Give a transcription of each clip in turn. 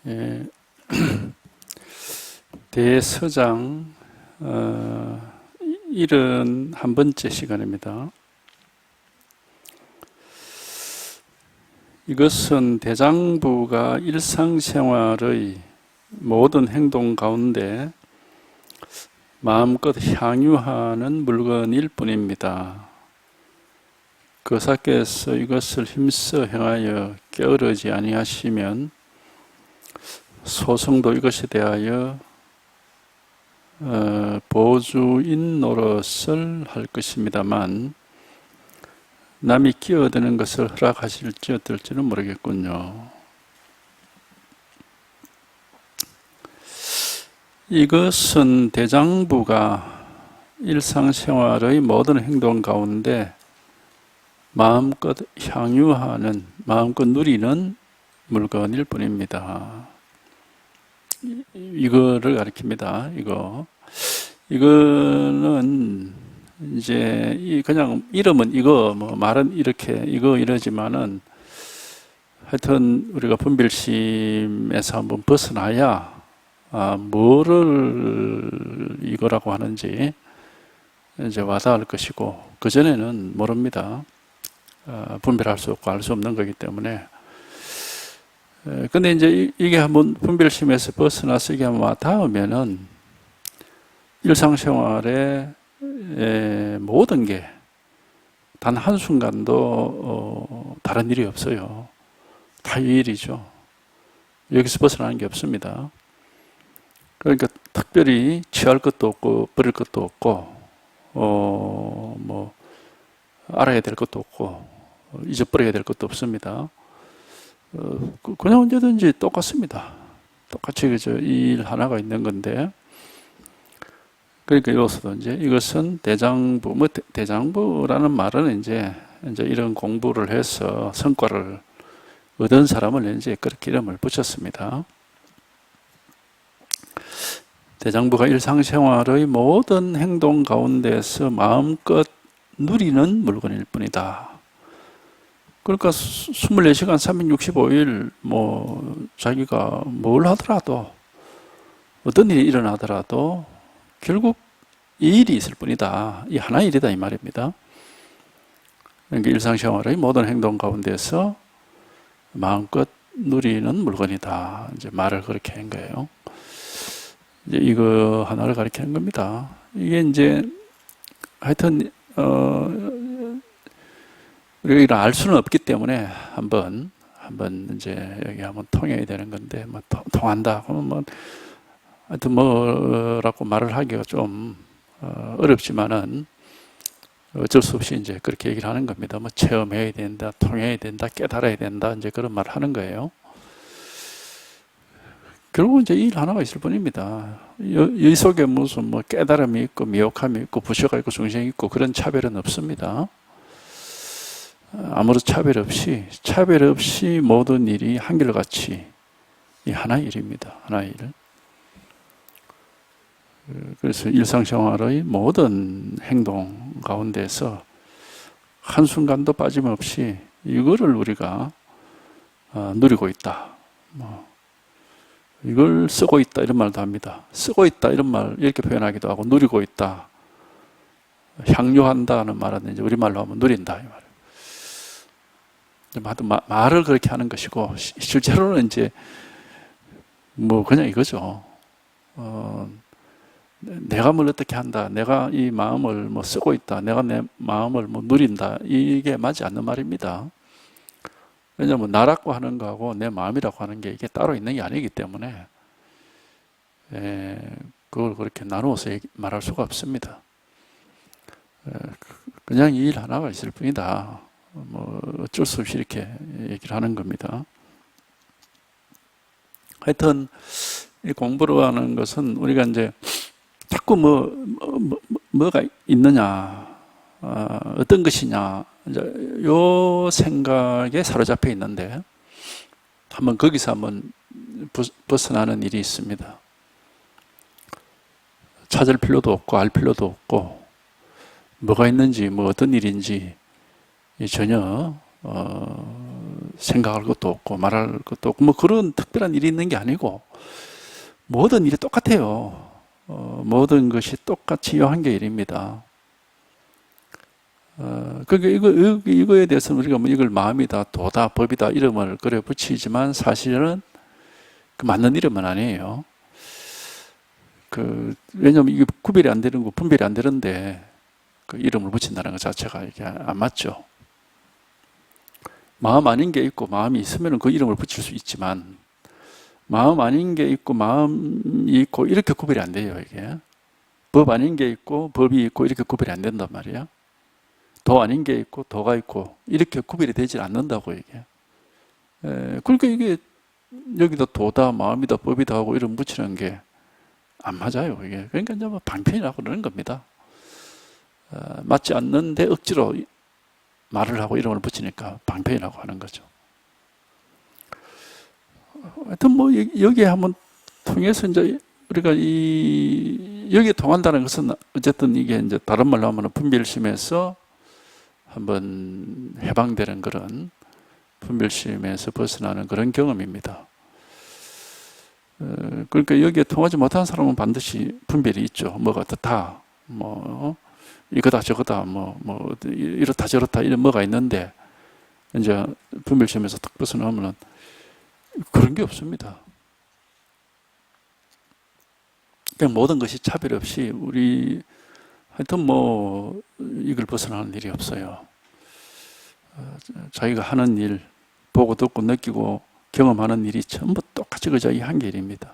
예, 대서장 71번째 시간입니다. 이것은 대장부가 일상생활의 모든 행동 가운데 마음껏 향유하는 물건일 뿐입니다. 거사께서 이것을 힘써 행하여 게으르지 아니하시면 소성도 이것에 대하여 보주인 노릇을 할 것입니다만 남이 끼어드는 것을 허락하실지 어떨지는 모르겠군요. 이것은 대장부가 일상생활의 모든 행동 가운데 마음껏 향유하는, 마음껏 누리는 물건일 뿐입니다. 이거를 가리킵니다. 이거는 이제 그냥 이름은 이거, 뭐 말은 이렇게 이러지만은 하여튼 우리가 분별심에서 한번 벗어나야 뭐를 이거라고 하는지 이제 와닿을 것이고, 그전에는 모릅니다. 분별할 수 없고 알 수 없는 거기 때문에. 근데 이제 이게 한번 분별심에서 벗어나서 이게 한번 닿으면은 일상생활의 모든 게 단 한순간도 다른 일이 없어요. 다 이 일이죠. 여기서 벗어나는 게 없습니다. 그러니까 특별히 취할 것도 없고 버릴 것도 없고 뭐 알아야 될 것도 없고 잊어버려야 될 것도 없습니다. 그냥 언제든지 똑같습니다. 똑같이 그저 이 일 하나가 있는 건데, 그러니까 여기서도 이제 이것은 대장부, 뭐 대장부라는 말은 이제 이런 공부를 해서 성과를 얻은 사람을 이제 그렇게 이름을 붙였습니다. 대장부가 일상생활의 모든 행동 가운데서 마음껏 누리는 물건일 뿐이다. 그러니까 24시간 365일 뭐 자기가 뭘 하더라도, 어떤 일이 일어나더라도 결국 이 일이 있을 뿐이다. 이 하나의 일이다 이 말입니다. 그러니까 일상생활의 모든 행동 가운데서 마음껏 누리는 물건이다. 이제 말을 그렇게 한 거예요. 이제 이거 하나를 가리키는 겁니다. 이게 이제 하여튼 우리가 이걸 알 수는 없기 때문에 한번 이제 여기 한번 통해야 되는 건데, 뭐 통한다 그러면 뭐 하여튼 뭐라고 말을 하기가 좀 어렵지만은 어쩔 수 없이 이제 그렇게 얘기를 하는 겁니다. 뭐 체험해야 된다, 통해야 된다, 깨달아야 된다, 이제 그런 말을 하는 거예요. 결국은 이제 일 하나가 있을 뿐입니다. 이 속에 무슨 뭐 깨달음이 있고 미혹함이 있고 부셔가 있고 중생이 있고 그런 차별은 없습니다. 아무런 차별 없이 모든 일이 한결같이 이 하나의 일입니다. 하나의 일. 그래서 일상생활의 모든 행동 가운데서 한순간도 빠짐없이 이거를 우리가 누리고 있다. 이걸 쓰고 있다 이런 말도 합니다. 쓰고 있다 이런 말 이렇게 표현하기도 하고, 누리고 있다, 향유한다는 말은 이제 우리말로 하면 누린다 이 말이에요. 말을 그렇게 하는 것이고, 실제로는 이제 뭐 그냥 이거죠. 내가 뭘 어떻게 한다, 내가 이 마음을 뭐 쓰고 있다, 내가 내 마음을 뭐 누린다, 이게 맞지 않는 말입니다. 왜냐하면 나라고 하는 거하고 내 마음이라고 하는 게 이게 따로 있는 게 아니기 때문에 그걸 그렇게 나누어서 말할 수가 없습니다. 그냥 이 일 하나가 있을 뿐이다. 뭐 어쩔 수 없이 이렇게 얘기를 하는 겁니다. 하여튼 이 공부를 하는 것은 우리가 이제 자꾸 뭐가 있느냐, 어떤 것이냐, 이제 요 생각에 사로잡혀 있는데, 한번 거기서 한번 벗어나는 일이 있습니다. 찾을 필요도 없고 알 필요도 없고, 뭐가 있는지 뭐 어떤 일인지 전혀 생각할 것도 없고 말할 것도 없고 뭐 그런 특별한 일이 있는 게 아니고 모든 일이 똑같아요. 모든 것이 똑같이 유한계일입니다. 그러니까 이거에 대해서는 우리가 뭐 이걸 마음이다, 도다, 법이다 이름을 그래 붙이지만 사실은 그 맞는 이름은 아니에요. 왜냐면 이게 구별이 안 되는 거, 분별이 안 되는데 그 이름을 붙인다는 것 자체가 이게 안 맞죠. 마음 아닌 게 있고 마음이 있으면 그 이름을 붙일 수 있지만 마음 아닌 게 있고 마음이 있고 이렇게 구별이 안 돼요, 이게. 법 아닌 게 있고 법이 있고 이렇게 구별이 안 된단 말이야. 도 아닌 게 있고 도가 있고 이렇게 구별이 되질 않는다고 이게. 그러니까 이게 여기다 도다, 마음이다, 법이다 하고 이름 붙이는 게 안 맞아요, 이게. 그러니까 이제 뭐 방편이라고 그러는 겁니다. 맞지 않는데 억지로 말을 하고 이름을 붙이니까 방편이라고 하는 거죠. 하여튼 뭐 여기에 한번 통해서 이제 우리가 여기에 통한다는 것은 어쨌든 이게 이제 다른 말로 하면 분별심에서 한번 해방되는 그런 분별심에서 벗어나는 그런 경험입니다. 그러니까 여기에 통하지 못한 사람은 반드시 분별이 있죠. 뭐가 어떻다, 뭐 이거다 저거다, 뭐 이렇다 저렇다 이런 뭐가 있는데 이제 분별심에서 딱 벗어나면은 그런 게 없습니다. 그냥 모든 것이 차별 없이 우리 하여튼 뭐 이걸 벗어나는 일이 없어요. 자기가 하는 일, 보고 듣고 느끼고 경험하는 일이 전부 똑같이 그 자기 한계 일입니다.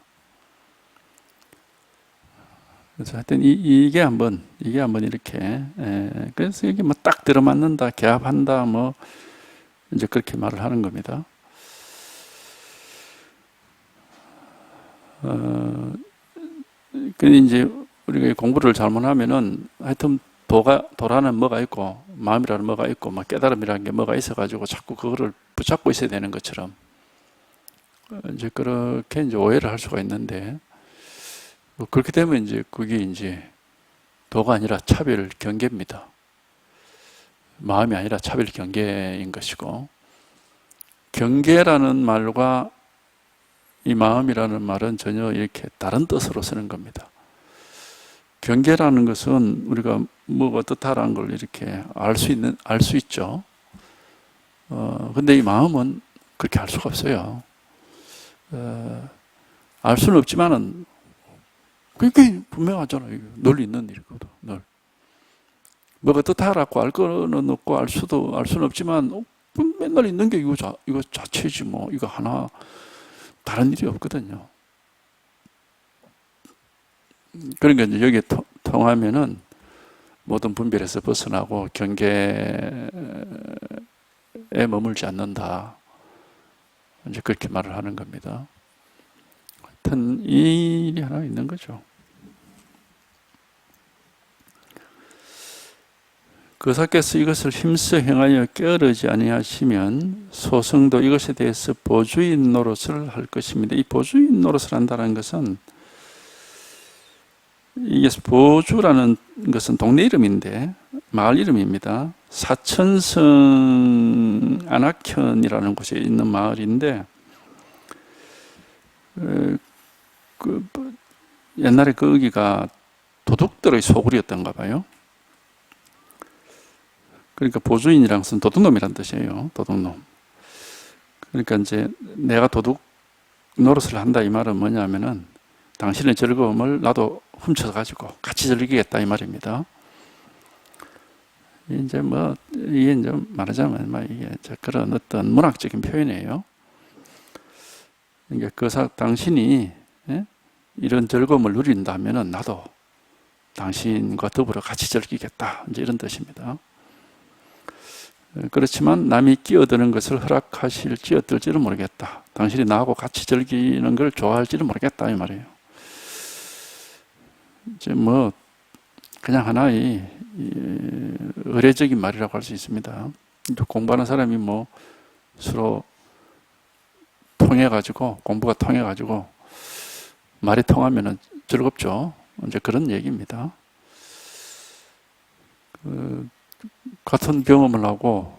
그래서 하여튼 이게 한번 이렇게 그래서 이게 뭐 딱 들어맞는다, 개합한다, 뭐 이제 그렇게 말을 하는 겁니다. 그 이제 우리가 공부를 잘못하면은 하여튼 도라는 뭐가 있고 마음이라는 뭐가 있고 막 깨달음이라는 게 뭐가 있어가지고 자꾸 그거를 붙잡고 있어야 되는 것처럼 이제 그렇게 이제 오해를 할 수가 있는데 그렇게 되면 이제 그게 이제 도가 아니라 차별 경계입니다. 마음이 아니라 차별 경계인 것이고 경계라는 말과 이 마음이라는 말은 전혀 이렇게 다른 뜻으로 쓰는 겁니다. 경계라는 것은 우리가 뭐가 어떻다라는 걸 이렇게 알 수 있죠. 근데 이 마음은 그렇게 알 수가 없어요. 알 수는 없지만은 그게 분명하잖아요. 늘 있는 일이거든. 늘. 뭐가 어떻다라고 알 거는 없고 알 수는 없지만 맨날 있는 게 이거 자체지 뭐 이거 하나 다른 일이 없거든요. 그러니까 이제 여기에 통하면은 모든 분별에서 벗어나고 경계에 머물지 않는다. 이제 그렇게 말을 하는 겁니다. 하여튼 이 일이 하나 있는 거죠. 거사께서 이것을 힘써 행하여 게으르지 아니하시면 소승도 이것에 대해서 보주인 노릇을 할 것입니다. 이 보주인 노릇을 한다는 것은 이게 보주라는 것은 동네 이름인데 마을 이름입니다. 사천성 안악현이라는 곳에 있는 마을인데 옛날에 거기가 도둑들의 소굴이었던가 봐요. 그러니까 보주인이란 것은 도둑놈이란 뜻이에요. 도둑놈. 그러니까 이제 내가 도둑 노릇을 한다 이 말은 뭐냐면은 당신의 즐거움을 나도 훔쳐가지고 같이 즐기겠다 이 말입니다. 이제 뭐 이게 이제 말하자면 이게 그런 어떤 문학적인 표현이에요. 그러니까 당신이 이런 즐거움을 누린다면은 나도 당신과 더불어 같이 즐기겠다 이제 이런 뜻입니다. 그렇지만 남이 끼어드는 것을 허락하실지 어떨지는 모르겠다. 당신이 나하고 같이 즐기는 걸 좋아할지는 모르겠다 이 말이에요. 이제 뭐 그냥 하나의 의례적인 말이라고 할 수 있습니다. 공부하는 사람이 뭐 서로 통해가지고 공부가 통해가지고 말이 통하면은 즐겁죠. 이제 그런 얘기입니다. 같은 경험을 하고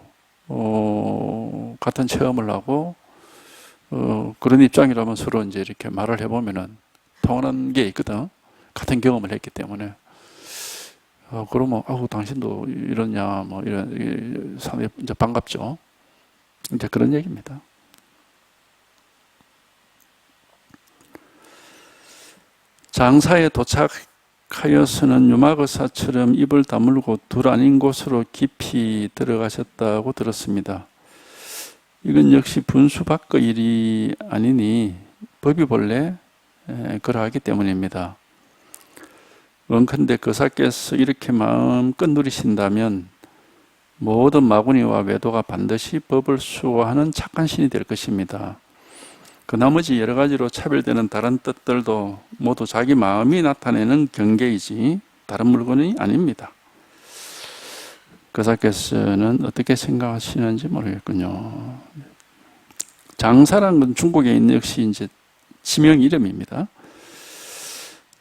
같은 체험을 하고 그런 입장이라면 서로 이제 이렇게 말을 해보면은 통하는 게 있거든. 같은 경험을 했기 때문에. 그러면 당신도 이러냐 뭐 이런 사람이 이제 반갑죠. 이제 그런 얘기입니다. 장사에 도착하여서는 유마거사처럼 입을 다물고 둘 아닌 곳으로 깊이 들어가셨다고 들었습니다. 이건 역시 분수 밖의 일이 아니니 법이 본래 그러하기 때문입니다. 원컨대 거사께서 이렇게 마음껏 누리신다면 모든 마구니와 외도가 반드시 법을 수호하는 착한 신이 될 것입니다. 그 나머지 여러 가지로 차별되는 다른 뜻들도 모두 자기 마음이 나타내는 경계이지 다른 물건이 아닙니다. 거사께서는 어떻게 생각하시는지 모르겠군요. 장사라는 건 중국에 있는 역시 이제 지명 이름입니다.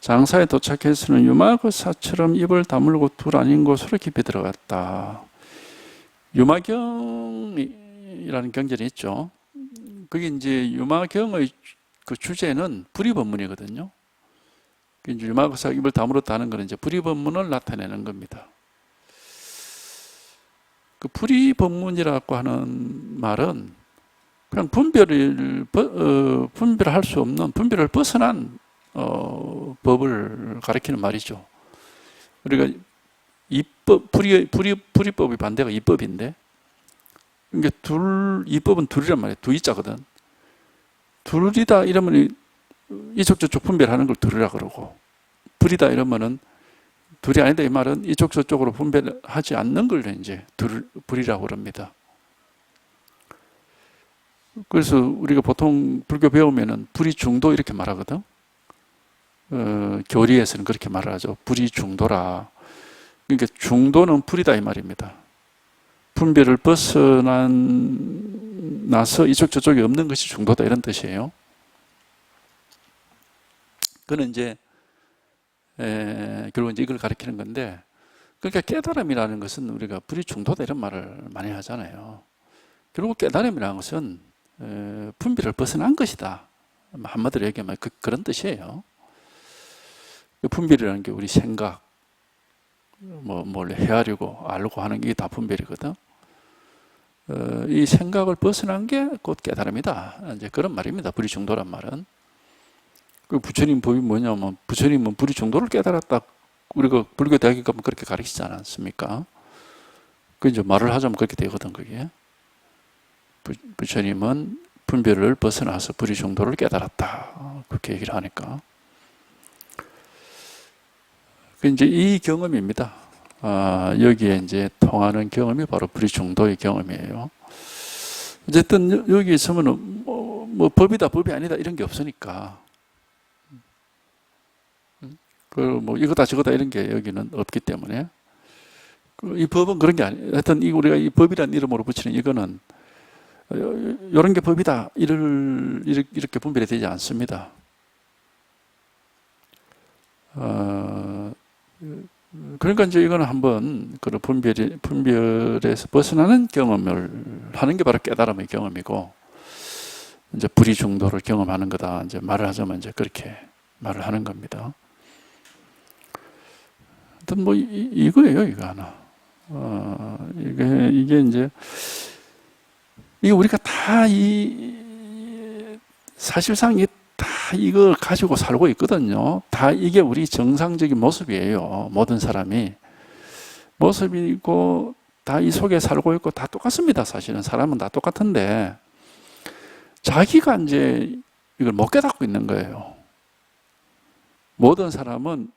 장사에 도착해서는 유마거사처럼 입을 다물고 둘 아닌 곳으로 깊이 들어갔다. 유마경이라는 경전이 있죠. 그게 이제 유마경의 그 주제는 불의법문이거든요. 이제 유마거사가 입을 다물었다는 것은 이제 불의법문을 나타내는 겁니다. 그 불의법문이라고 하는 말은 그냥 분별할 수 없는, 분별을 벗어난 법을 가리키는 말이죠. 우리가 불의법의 반대가 이법인데, 그러니까 이법은 둘이란 말이에요. 두이자거든. 둘이다 이러면 이쪽 저쪽 분별하는 걸 둘이라 그러고, 불이다 이러면은 둘이 아니다 이 말은 이쪽 저쪽으로 분별하지 않는 걸 이제 불이라고 그럽니다. 그래서 우리가 보통 불교 배우면은 불이 중도 이렇게 말하거든. 교리에서는 그렇게 말을 하죠. 불이 중도라. 그러니까 중도는 불이다 이 말입니다. 분별을 벗어나서 이쪽 저쪽이 없는 것이 중도다 이런 뜻이에요. 그는 이제 결국 이제 이걸 가리키는 건데, 그러니까 깨달음이라는 것은 우리가 불이 중도다 이런 말을 많이 하잖아요. 결국 깨달음이라는 것은 분별을 벗어난 것이다. 한마디로 얘기하면 그런 뜻이에요. 분별이라는 게 우리 생각, 뭘 헤아리고 알고 하는 게 다 분별이거든. 이 생각을 벗어난 게 곧 깨달음이다. 이제 그런 말입니다. 불이 중도란 말은. 그 부처님 법이 뭐냐면, 부처님은 불이 중도를 깨달았다. 우리가 불교 대학에 가면 그렇게 가르치지 않았습니까? 그 이제 말을 하자면 그렇게 되거든, 그게. 부처님은 분별을 벗어나서 불이 중도를 깨달았다. 그렇게 얘기를 하니까. 그 이제 이 경험입니다. 여기에 이제 통하는 경험이 바로 불이 중도의 경험이에요. 어쨌든 여기 있으면 뭐 법이다, 법이 아니다 이런 게 없으니까. 뭐 이거다 저거다 이런 게 여기는 없기 때문에. 이 법은 그런 게 아니에요. 하여튼 우리가 이 법이라는 이름으로 붙이는 이거는 이런 게 법이다 이렇게 분별이 되지 않습니다. 그러니까 이제 이거는 한번 그런 분별에서 벗어나는 경험을 하는 게 바로 깨달음의 경험이고, 이제 불이 중도를 경험하는 거다. 이제 말을 하자면 이제 그렇게 말을 하는 겁니다. 하여튼 뭐 이거예요, 이거 하나. 이게 이제 이게 우리가 다 사실상 다 이걸 가지고 살고 있거든요. 다 이게 우리 정상적인 모습이에요. 모든 사람이. 모습이고, 다 이 속에 살고 있고, 다 똑같습니다. 사실은. 사람은 다 똑같은데, 자기가 이제 이걸 못 깨닫고 있는 거예요. 모든 사람은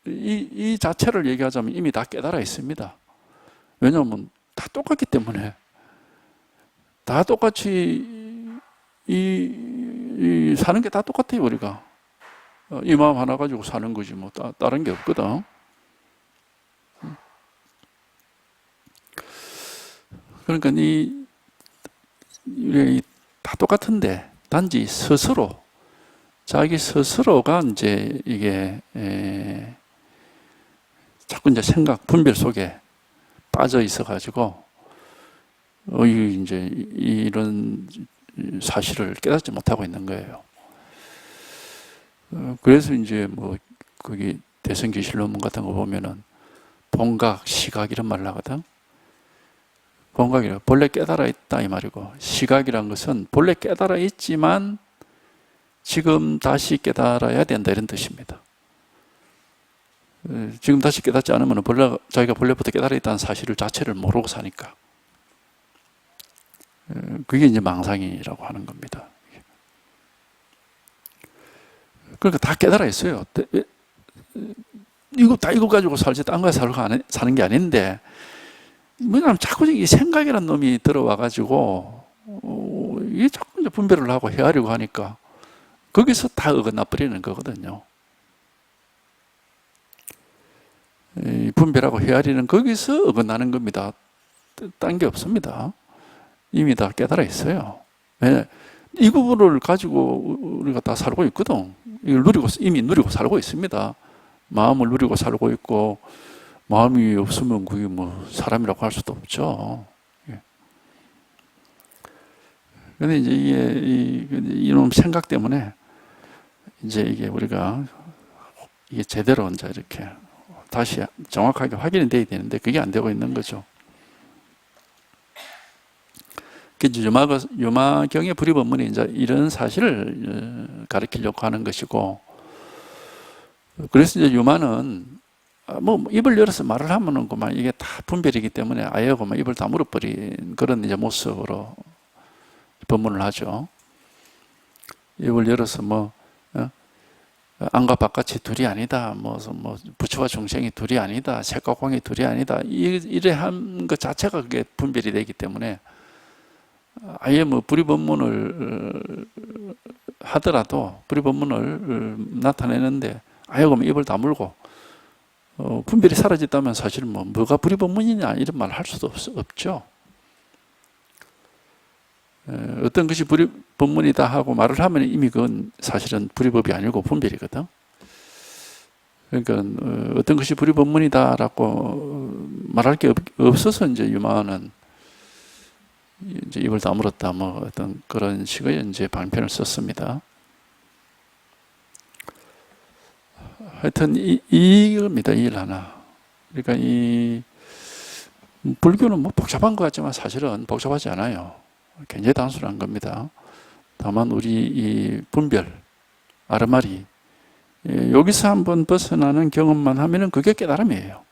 이 자체를 얘기하자면 이미 다 깨달아 있습니다. 왜냐하면 다 똑같기 때문에. 다 똑같이 사는 게 다 똑같아요, 우리가. 이 마음 하나 가지고 사는 거지, 뭐, 다른 게 없거든. 그러니까 다 똑같은데, 단지 스스로, 자기 스스로가 이제 이게, 자꾸 이제 생각, 분별 속에 빠져 있어가지고, 이제 이런 사실을 깨닫지 못하고 있는 거예요. 그래서 이제 뭐 거기 대성기실론문 같은 거 보면은 본각, 시각 이런 말을 하거든. 본각이라 본래 깨달아 있다 이 말이고, 시각이란 것은 본래 깨달아 있지만 지금 다시 깨달아야 된다 이런 뜻입니다. 지금 다시 깨닫지 않으면 자기가 본래부터 깨달아 있다는 사실을 자체를 모르고 사니까, 그게 이제 망상이라고 하는 겁니다. 그러니까 다 깨달아 있어요. 이거 가지고 살지 딴 거에 사는 게 아닌데, 뭐냐면 자꾸 이 생각이라는 놈이 들어와가지고 이게 자꾸 이제 분별을 하고 헤아리고 하니까 거기서 다 어긋나 버리는 거거든요. 분별하고 헤아리는 거기서 어긋나는 겁니다. 딴 게 없습니다. 이미 다 깨달아 있어요. 이 부분을 가지고 우리가 다 살고 있거든. 이걸 이미 누리고 살고 있습니다. 마음을 누리고 살고 있고, 마음이 없으면 그게 뭐 사람이라고 할 수도 없죠. 근데 이제 이놈 생각 때문에 이제 이게 우리가 이게 제대로 이제 이렇게 다시 정확하게 확인이 돼야 되는데 그게 안 되고 있는 거죠. 유마경의 불입원문이 이제 이런 사실을 가르치려고 하는 것이고, 그래서 이제 유마는 뭐 입을 열어서 말을 하면은 그만 이게 다 분별이기 때문에 아예 그만 입을 다물어버린 그런 이제 모습으로 법문을 하죠. 입을 열어서 뭐 안과 바깥이 둘이 아니다, 뭐 부처와 중생이 둘이 아니다, 색과 공이 둘이 아니다, 이래 한 것 자체가 그게 분별이 되기 때문에 아예 뭐 불입법문을 하더라도 불입법문을 나타내는데 아예 그러면 입을 다물고 분별이 사라졌다면 사실 뭐가 불입법문이냐 이런 말 할 수도 없죠. 어떤 것이 불입법문이다 하고 말을 하면 이미 그건 사실은 불입법이 아니고 분별이거든. 그러니까 어떤 것이 불입법문이다라고 말할 게 없어서 이제 유마는 이제 입을 다물었다 뭐 어떤 그런 식의 이제 방편을 썼습니다. 하여튼 이겁니다. 이 일 하나. 그러니까 이 불교는 뭐 복잡한 것 같지만 사실은 복잡하지 않아요. 굉장히 단순한 겁니다. 다만 우리 이 분별, 아르마리 여기서 한번 벗어나는 경험만 하면은 그게 깨달음이에요.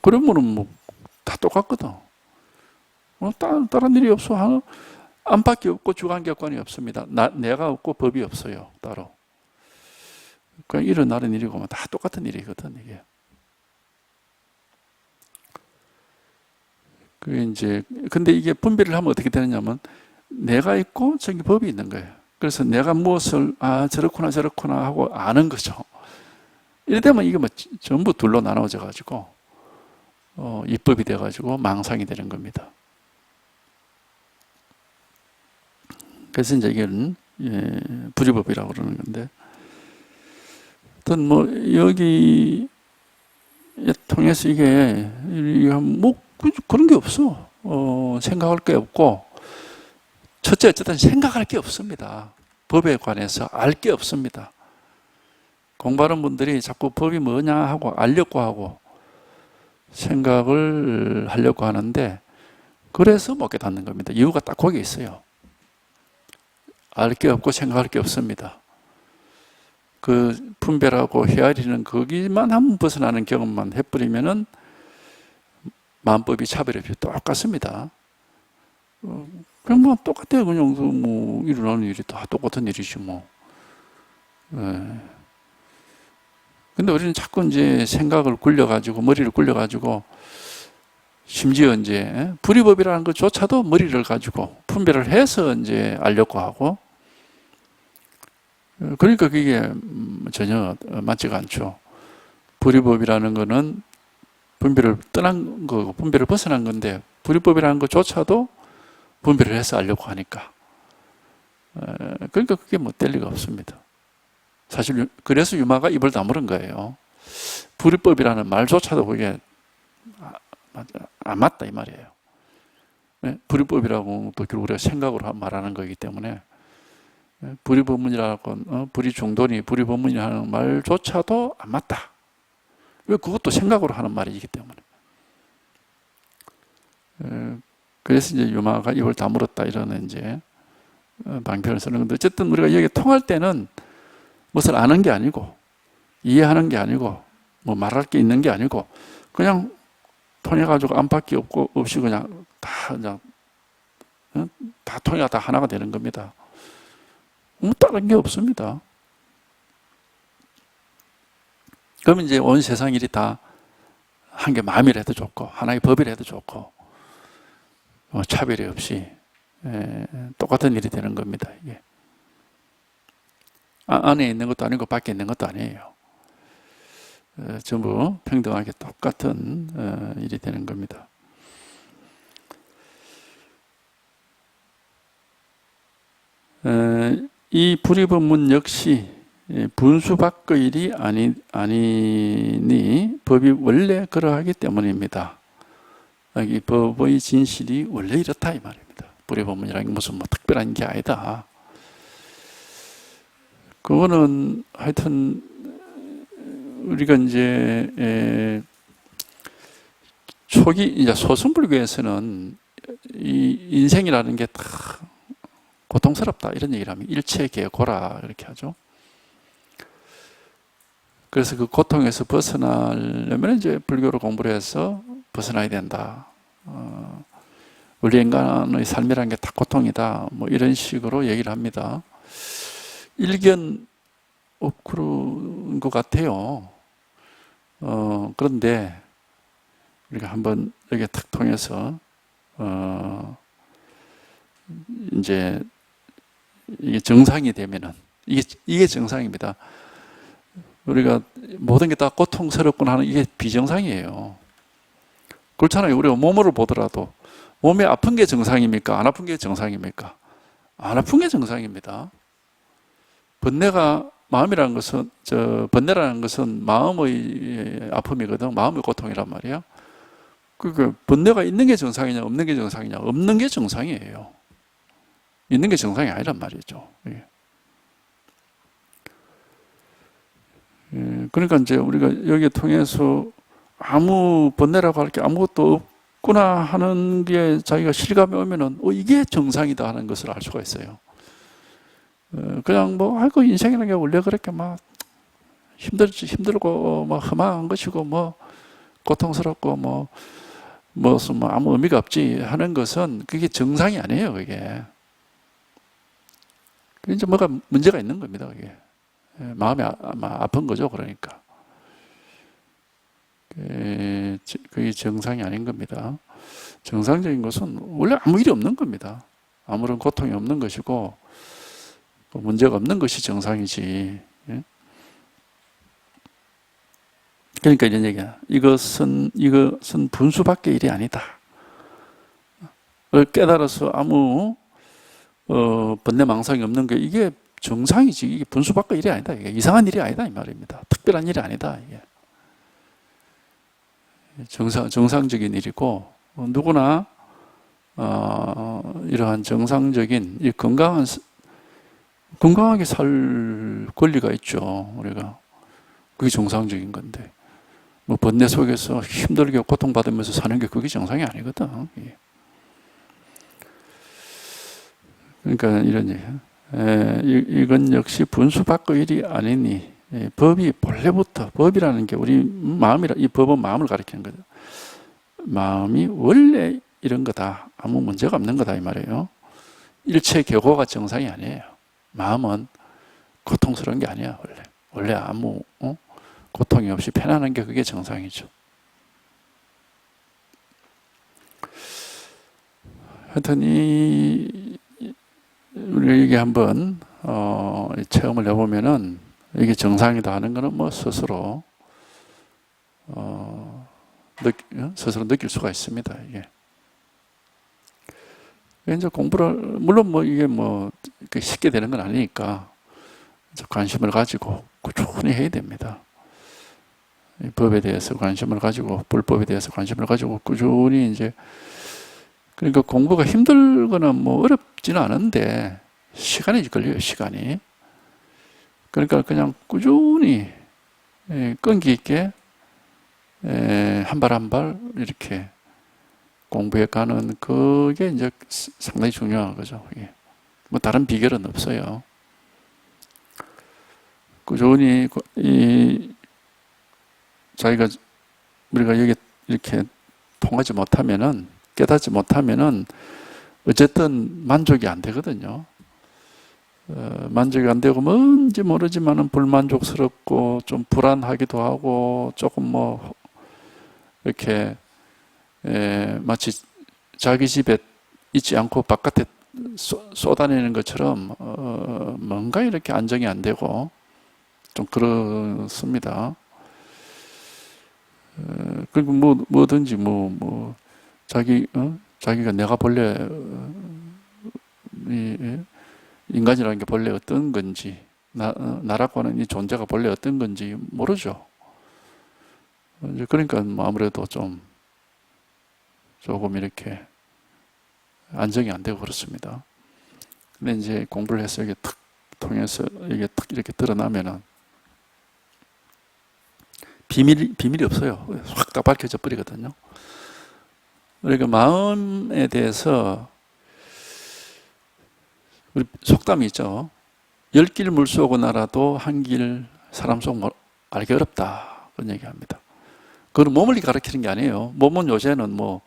그러면은 뭐 다 똑같거든. 다른 일이 없어. 안팎이 없고 주관격관이 없습니다. 내가 없고 법이 없어요. 따로. 그냥 일어나는 일이고 다 똑같은 일이거든, 이게. 그게 이제, 근데 이게 분별을 하면 어떻게 되느냐면, 내가 있고 저기 법이 있는 거예요. 그래서 내가 무엇을, 저렇구나, 저렇구나 하고 아는 거죠. 이래 되면 이게 뭐 전부 둘로 나눠져가지고, 입법이 돼가지고 망상이 되는 겁니다. 그래서 이제 이건, 불이법이라고 그러는 건데, 어떤 뭐, 여기 통해서 이게, 뭐, 그런 게 없어. 생각할 게 없고, 첫째, 어쨌든 생각할 게 없습니다. 법에 관해서 알 게 없습니다. 공부하는 분들이 자꾸 법이 뭐냐 하고 알려고 하고, 생각을 하려고 하는데, 그래서 못 깨닫는 겁니다. 이유가 딱 거기에 있어요. 알 게 없고 생각할 게 없습니다. 그 분별하고 헤아리는 거기만 한번 벗어나는 경험만 해버리면은 마음법이 차별이 똑같습니다. 그냥 뭐 똑같아요. 그냥 뭐 일어나는 일이 다 똑같은 일이지 뭐. 근데 우리는 자꾸 이제 생각을 굴려가지고 머리를 굴려가지고 심지어 이제 불이법이라는 것조차도 머리를 가지고 분별을 해서 이제 알려고 하고. 그러니까 그게 전혀 맞지가 않죠. 불이법이라는 거는 분별을 떠난 거고 분별을 벗어난 건데 불이법이라는 것조차도 분별을 해서 알려고 하니까 그러니까 그게 뭐 될 리가 없습니다. 사실 그래서 유마가 입을 다물은 거예요. 불이법이라는 말조차도 그게 안 맞다 이 말이에요. 불이법이라고 또 결국 우리가 생각으로 말하는 거기 때문에 불이법문이라고 불이중도니 불이법문이라는 말조차도 안 맞다. 왜 그것도 생각으로 하는 말이기 때문에. 그래서 이제 유마가 입을 다물었다 이러는 이제 방편을 쓰는 건데 어쨌든 우리가 여기 통할 때는 무엇을 아는 게 아니고 이해하는 게 아니고 뭐 말할 게 있는 게 아니고 그냥 통해가지고 안팎이 없이 그냥 다 통해가 다 하나가 되는 겁니다. 뭐 다른 게 없습니다. 그러면 이제 온 세상 일이 다 한 개 마음이라 해도 좋고 하나의 법이라 해도 좋고 차별이 없이 똑같은 일이 되는 겁니다. 이게 안에 있는 것도 아니고 밖에 있는 것도 아니에요. 전부 평등하게 똑같은 일이 되는 겁니다. 이 불이법문 역시 분수 밖의 일이 아니니 법이 원래 그러하기 때문입니다. 이 법의 진실이 원래 이렇다 이 말입니다. 불이법문이라는 게 무슨 뭐 특별한 게 아니다. 그거는 하여튼 우리가 이제 초기 이제 소승불교에서는 이 인생이라는 게 다 고통스럽다 이런 얘기를 하면 일체계고라 이렇게 하죠. 그래서 그 고통에서 벗어나려면 이제 불교로 공부를 해서 벗어나야 된다. 우리 인간의 삶이라는 게 다 고통이다. 뭐 이런 식으로 얘기를 합니다. 일견 그런 것 같아요. 그런데 우리가 한번 여기 탁 통해서 이제 이게 정상이 되면은 이게 정상입니다. 우리가 모든 게 다 고통스럽구나 하는 이게 비정상이에요. 그렇잖아요. 우리가 몸으로 보더라도 몸이 아픈 게 정상입니까? 안 아픈 게 정상입니까? 안 아픈 게 정상입니다. 번뇌가 마음이라는 것은 번뇌라는 것은 마음의 아픔이거든. 마음의 고통이란 말이야. 그러니까 번뇌가 있는 게 정상이냐 없는 게 정상이냐? 없는 게 정상이에요. 있는 게 정상이 아니란 말이죠. 그러니까 이제 우리가 여기 통해서 아무 번뇌라고 할 게 아무것도 없구나 하는 게 자기가 실감이 오면은 이게 정상이다 하는 것을 알 수가 있어요. 그냥 뭐 아이고 인생이라는 게 원래 그렇게 막 힘들고 뭐 험한 것이고 뭐 고통스럽고 뭐 무슨 뭐 아무 의미가 없지 하는 것은 그게 정상이 아니에요. 그게 이제 뭐가 문제가 있는 겁니다. 그게 마음이 아픈 거죠. 그러니까 그게 정상이 아닌 겁니다. 정상적인 것은 원래 아무 일이 없는 겁니다. 아무런 고통이 없는 것이고 문제가 없는 것이 정상이지. 그러니까 이런 얘기야. 이것은 분수 밖의 일이 아니다. 깨달아서 아무 번뇌 망상이 없는 게 이게 정상이지. 이게 분수 밖의 일이 아니다. 이게 이상한 일이 아니다 이 말입니다. 특별한 일이 아니다. 이게 정상적인 일이고 누구나 이러한 정상적인 이 건강하게 살 권리가 있죠. 우리가 그게 정상적인 건데 뭐 번뇌 속에서 힘들게 고통받으면서 사는 게 그게 정상이 아니거든. 그러니까 이런 얘기. 이건 역시 분수 밖의 일이 아니니 법이 본래부터 법이라는 게 우리 이 법은 마음을 가리키는 거죠. 마음이 원래 이런 거다. 아무 문제가 없는 거다 이 말이에요. 일체 격오가 정상이 아니에요. 마음은 고통스러운 게 아니야 원래 아무 고통이 없이 편안한 게 그게 정상이죠. 하여튼 우리 이게 한번 체험을 해보면은 이게 정상이다 하는 거는 뭐 스스로 스스로 느낄 수가 있습니다. 이게 이제 공부를 물론 뭐 이게 뭐 쉽게 되는 건 아니니까 관심을 가지고 꾸준히 해야 됩니다. 이 법에 대해서 관심을 가지고 불법에 대해서 관심을 가지고 꾸준히 이제 그러니까 공부가 힘들거나 뭐 어렵지는 않은데 시간이 걸려요, 시간이. 그러니까 그냥 꾸준히 끈기 있게 한 발 한 발 이렇게 공부해 가는 그게 이제 상당히 중요한 거죠. 뭐 다른 비결은 없어요. 꾸준히 자기가 우리가 여기 이렇게 통하지 못하면은 깨닫지 못하면은 어쨌든 만족이 안 되거든요. 만족이 안 되고 뭔지 모르지만은 불만족스럽고 좀 불안하기도 하고 조금 뭐 이렇게 마치 자기 집에 있지 않고 바깥에 쏘다니는 것처럼 뭔가 이렇게 안정이 안 되고 좀 그렇습니다. 그리고 뭐든지 자기가 내가 본래 인간이라는 게 본래 어떤 건지 나라고 하는 이 존재가 본래 어떤 건지 모르죠. 그러니까 뭐 아무래도 조금 이렇게 안정이 안 되고 그렇습니다. 근데 이제 공부를 해서 이게 탁 통해서 이게 탁 이렇게 드러나면은 비밀이 없어요. 확 다 밝혀져 버리거든요. 그러니까 마음에 대해서 우리 속담이 있죠. 10길 물쏘고 날아도 한 길 사람 속 알기 어렵다. 그런 얘기합니다. 그건 몸을 가리키는 게 아니에요. 몸은 요새는 뭐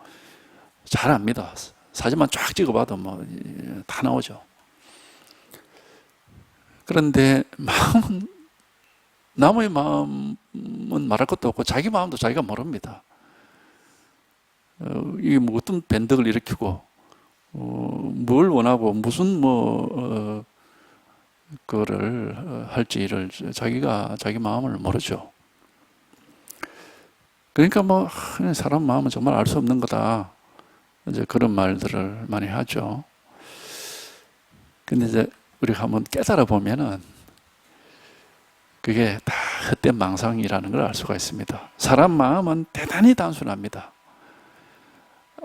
잘 압니다. 사진만 쫙 찍어봐도 뭐 다 나오죠. 그런데 마음은, 남의 마음은 말할 것도 없고 자기 마음도 자기가 모릅니다. 이게 뭐 어떤 변덕을 일으키고 뭘 원하고 무슨 그거를 할지를 자기 마음을 모르죠. 그러니까 뭐 사람 마음은 정말 알 수 없는 거다. 이제 그런 말들을 많이 하죠. 근데 이제 우리가 한번 깨달아 보면은 그게 다 헛된 망상이라는 걸 알 수가 있습니다. 사람 마음은 대단히 단순합니다.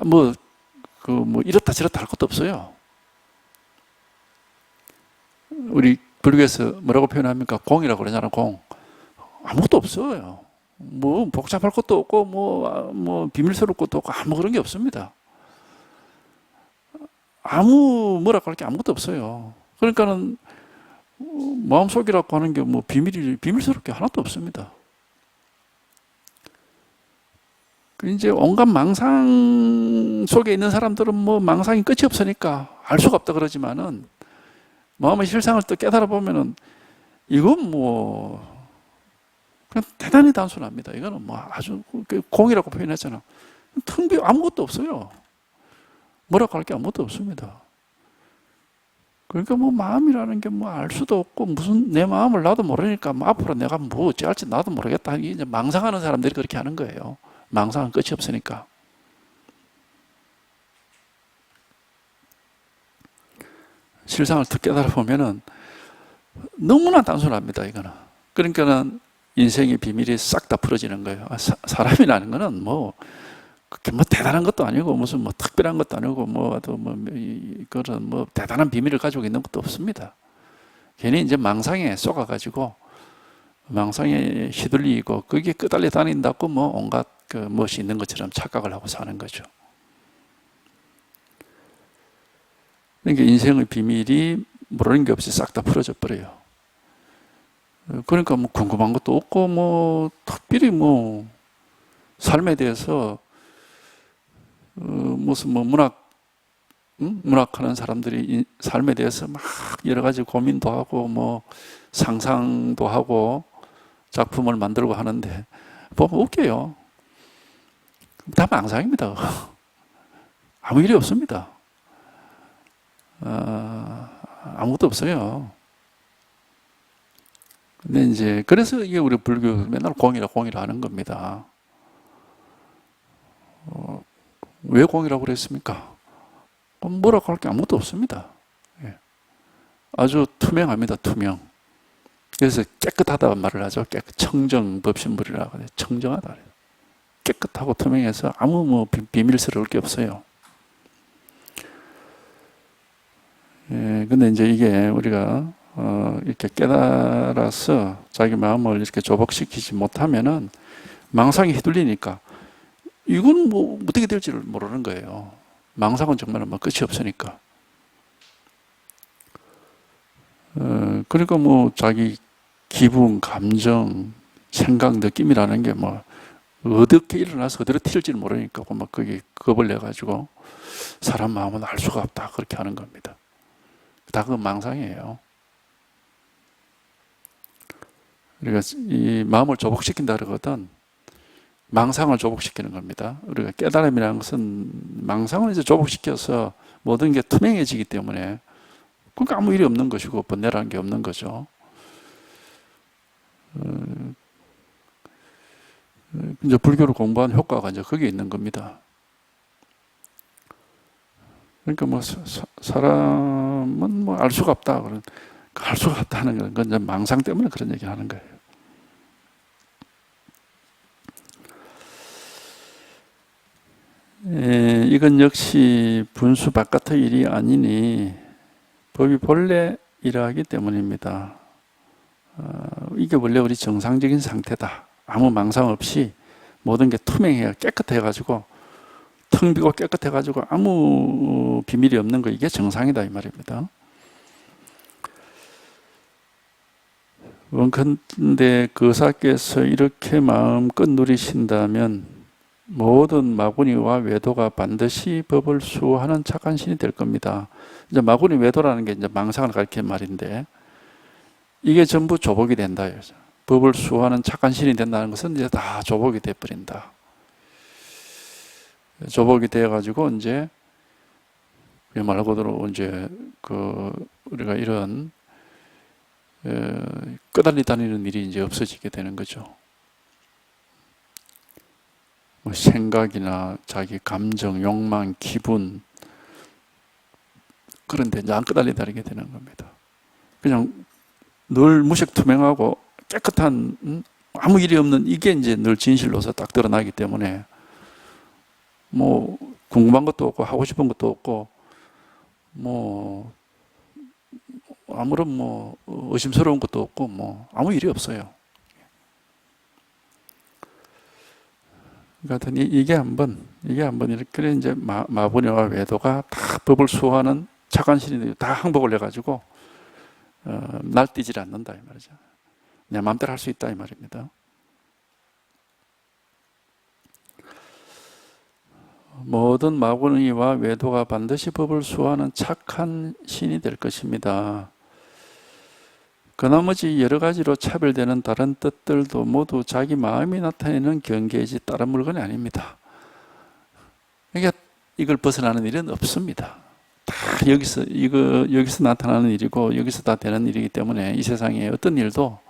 뭐 이렇다 저렇다 할 것도 없어요. 우리 불교에서 뭐라고 표현합니까? 공이라고 그러잖아요, 공. 아무것도 없어요. 뭐 복잡할 것도 없고 뭐 비밀스러울 것도 없고 아무 그런 게 없습니다. 뭐라고 할 게 아무것도 없어요. 그러니까는 마음속이라고 하는 게 뭐 비밀스러울 게 하나도 없습니다. 이제 온갖 망상 속에 있는 사람들은 뭐 망상이 끝이 없으니까 알 수가 없다 그러지만은 마음의 실상을 또 깨달아 보면은 이건 그냥 대단히 단순합니다. 이거는 뭐 아주 공이라고 표현했잖아. 텅 비어 아무것도 없어요. 뭐라고 할 게 아무것도 없습니다. 그러니까 뭐 마음이라는 게 뭐 알 수도 없고 무슨 내 마음을 나도 모르니까 뭐 앞으로 내가 뭐 어찌할지 나도 모르겠다. 이제 망상하는 사람들이 그렇게 하는 거예요. 망상은 끝이 없으니까. 실상을 더 깨달아 보면은 너무나 단순합니다. 이거는. 그러니까는 인생의 비밀이 싹 다 풀어지는 거예요. 사람이라는 거는 그렇게 대단한 것도 아니고 무슨 특별한 것도 아니고 그런 대단한 비밀을 가지고 있는 것도 없습니다. 괜히 이제 망상에 쏘가가지고 망상에 휘둘리고 거기에 끄달려 다닌다고 온갖 무엇이 있는 것처럼 착각을 하고 사는 거죠. 그러니까 인생의 비밀이 모르는 게 없이 싹 다 풀어져 버려요. 그러니까 궁금한 것도 없고 특별히 삶에 대해서 무슨 문학하는 사람들이 삶에 대해서 막 여러 가지 고민도 하고 상상도 하고 작품을 만들고 하는데 보면 웃겨요. 다 망상입니다. 아무 일이 없습니다. 아무것도 없어요. 근데 이제 그래서 이게 우리 불교 맨날 공이라 하는 겁니다. 왜 공이라고 그랬습니까? 뭐라고 할 게 아무것도 없습니다. 아주 투명합니다. 투명. 그래서 깨끗하다고 말을 하죠. 청정법신물이라고 해요. 청정하다. 깨끗하고 투명해서 아무 비밀스러울 게 없어요. 근데 이제 이게 우리가 이렇게 깨달아서 자기 마음을 이렇게 조복시키지 못하면은 망상이 휘둘리니까 이건 뭐 어떻게 될지를 모르는 거예요. 망상은 정말 뭐 끝이 없으니까. 그러니까 뭐 자기 기분, 감정, 생각, 느낌이라는 게 뭐 어떻게 일어나서 어디로 튈지를 모르니까 막 거기 겁을 내 가지고 사람 마음은 알 수가 없다 그렇게 하는 겁니다. 다 그 망상이에요. 우리가 이 마음을 조복시킨다 그러거든. 망상을 조복시키는 겁니다. 우리가 깨달음이라는 것은 망상을 이제 조복시켜서 모든 게 투명해지기 때문에 그러니까 아무 일이 없는 것이고 번뇌라는 게 없는 거죠. 이제 불교를 공부한 효과가 이제 거기에 있는 겁니다. 그러니까 뭐 사람은 뭐 알 수가 없다. 알 수가 없다는 건 이제 망상 때문에 그런 얘기를 하는 거예요. 이건 역시 분수 바깥의 일이 아니니 법이 본래 이러하기 때문입니다. 이게 원래 우리 정상적인 상태다. 아무 망상 없이 모든 게 투명해야 깨끗해가지고 텅 비고 깨끗해가지고 아무 비밀이 없는 거 이게 정상이다 이 말입니다. 원컨대 거사께서 이렇게 마음껏 누리신다면 모든 마구니와 외도가 반드시 법을 수호하는 착한 신이 될 겁니다. 이제 마구니 외도라는 게 이제 망상을 가리키는 말인데 이게 전부 조복이 된다. 법을 수호하는 착한 신이 된다는 것은 이제 다 조복이 돼버린다. 조복이 되어가지고 이제 말 그대로 이제 우리가 이런 끄달리 다니는 일이 이제 없어지게 되는 거죠. 뭐 생각이나 자기 감정, 욕망, 기분 그런데 이제 안 끄달리 다니게 되는 겁니다. 그냥 늘 무색투명하고 깨끗한 아무 일이 없는 이게 이제 늘 진실로서 딱 드러나기 때문에 뭐 궁금한 것도 없고 하고 싶은 것도 없고 뭐 아무런 뭐 의심스러운 것도 없고 뭐 아무 일이 없어요. 그러니까 이게 한번 이렇게 이제 마부녀와 외도가 다 법을 수호하는 착한 신이 다 항복을 해가지고 날뛰질 않는다 이 말이죠. 내 마음대로 할 수 있다 이 말입니다. 모든 마구니와 외도가 반드시 법을 수호하는 착한 신이 될 것입니다. 그 나머지 여러 가지로 차별되는 다른 뜻들도 모두 자기 마음이 나타내는 경계이지 다른 물건이 아닙니다. 그러니까 이걸 벗어나는 일은 없습니다. 다 여기서 나타나는 일이고 여기서 다 되는 일이기 때문에 이 세상에 어떤 일도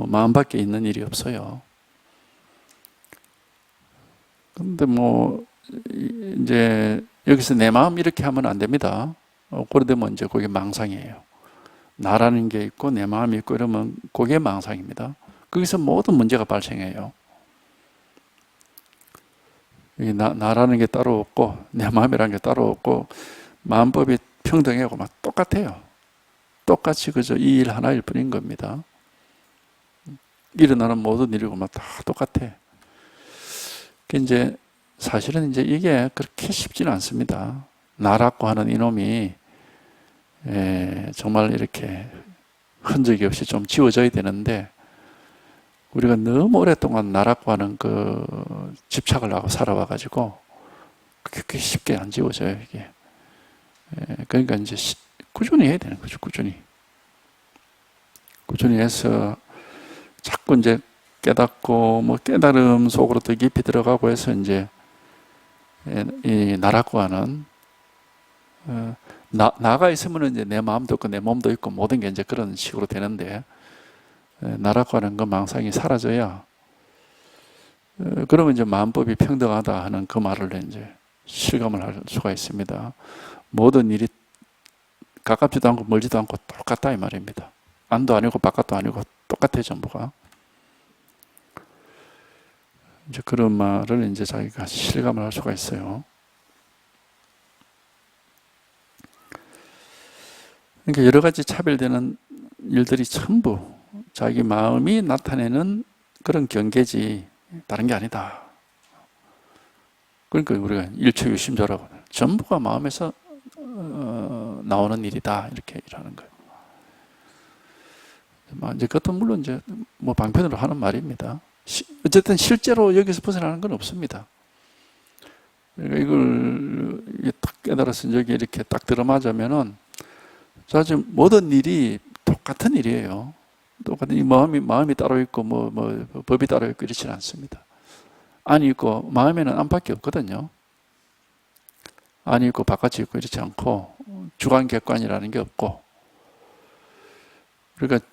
마음 밖에 있는 일이 없어요. 근데 뭐 이제 여기서 내 마음 이렇게 하면 안 됩니다. 그러되면 이제 그게 망상이에요. 나라는 게 있고 내 마음이 있고 이러면 그게 망상입니다. 거기서 모든 문제가 발생해요. 나라는 게 따로 없고 내 마음이라는 게 따로 없고 마음법이 평등하고 막 똑같아요. 똑같이 그저 이 일 하나일 뿐인 겁니다. 일어나는 모든 일이고 막 다 똑같아. 이제 사실은 이제 이게 그렇게 쉽지는 않습니다. 나라고 하는 이놈이 정말 이렇게 흔적이 없이 좀 지워져야 되는데 우리가 너무 오랫동안 나라고 하는 그 집착을 하고 살아와가지고 그렇게 쉽게 안 지워져요 이게. 그러니까 이제 꾸준히 해야 되는 거죠. 꾸준히 해서 자꾸 이제 깨닫고 뭐 깨달음 속으로 더 깊이 들어가고 해서 이제 이 나라고 하는 나가 있으면 이제 내 마음도 있고 내 몸도 있고 모든 게 이제 그런 식으로 되는데 나라고 하는 그 망상이 사라져야 그러면 이제 마음법이 평등하다 하는 그 말을 이제 실감을 할 수가 있습니다. 모든 일이 가깝지도 않고 멀지도 않고 똑같다 이 말입니다. 안도 아니고 바깥도 아니고 똑같아요 전부가. 이제 그런 말을 이제 자기가 실감을 할 수가 있어요. 그러니까 여러 가지 차별되는 일들이 전부 자기 마음이 나타내는 그런 경계지 다른 게 아니다. 그러니까 우리가 일체유심조라고 전부가 마음에서 나오는 일이다 이렇게 일하는 거예요. 이제 그것도 물론 이제 뭐 방편으로 하는 말입니다. 어쨌든 실제로 여기서 벗어나는 건 없습니다. 그러니까 이걸 딱 깨달아서 여기 이렇게 딱 들어맞으면은 사실 모든 일이 똑같은 일이에요. 똑같은 이 마음이 따로 있고 뭐 법이 따로 있고 이렇지는 않습니다. 안이 있고 마음에는 안밖에 없거든요. 안이 있고 바깥이 있고 이렇지 않고 주관 객관이라는 게 없고 그러니까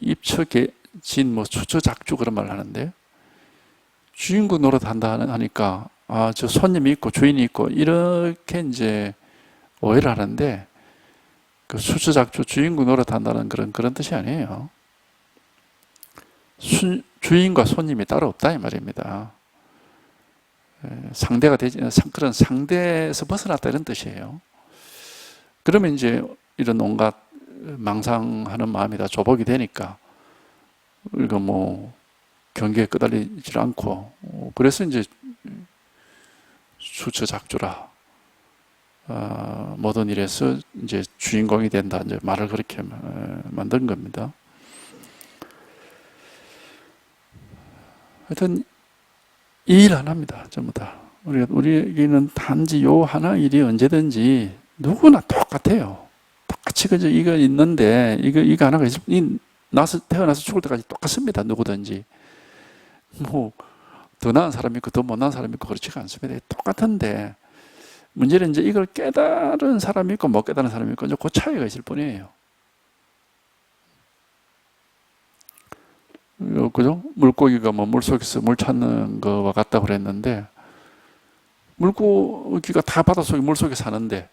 입처진 뭐 수처작주 그런 말을 하는데 주인공 노릇한다 하니까 저 손님이 있고 주인이 있고 이렇게 이제 오해를 하는데 그 수처작주 주인공 노릇한다는 그런 뜻이 아니에요. 주인과 손님이 따로 없다 이 말입니다. 상대가 되지 그런 상대에서 벗어났다 이런 뜻이에요. 그러면 이제 이런 온갖 망상하는 마음이 다 조복이 되니까 우리가 뭐 경계에 끄달리질 않고 그래서 이제 수처작주라 모든 일에서 이제 주인공이 된다 이제 말을 그렇게 만든 겁니다. 하여튼 이 일 하나입니다. 전부 다. 우리에게는 단지 요 하나 일이 언제든지 누구나 똑같아요. 똑같이 그저 이거 있는데 이거 하나가 있을 태어나서 죽을 때까지 똑같습니다. 누구든지. 뭐 더 나은 사람이 있고 더 못난 사람이 있고 그렇지가 않습니다. 똑같은데 문제는 이제 이걸 깨달은 사람이 있고 못 깨달은 사람이 있고 이제 그 차이가 있을 뿐이에요. 그죠? 물고기가 뭐 물속에서 물 찾는 거와 같다고 그랬는데 물고기가 다 바닷속에 물속에 사는데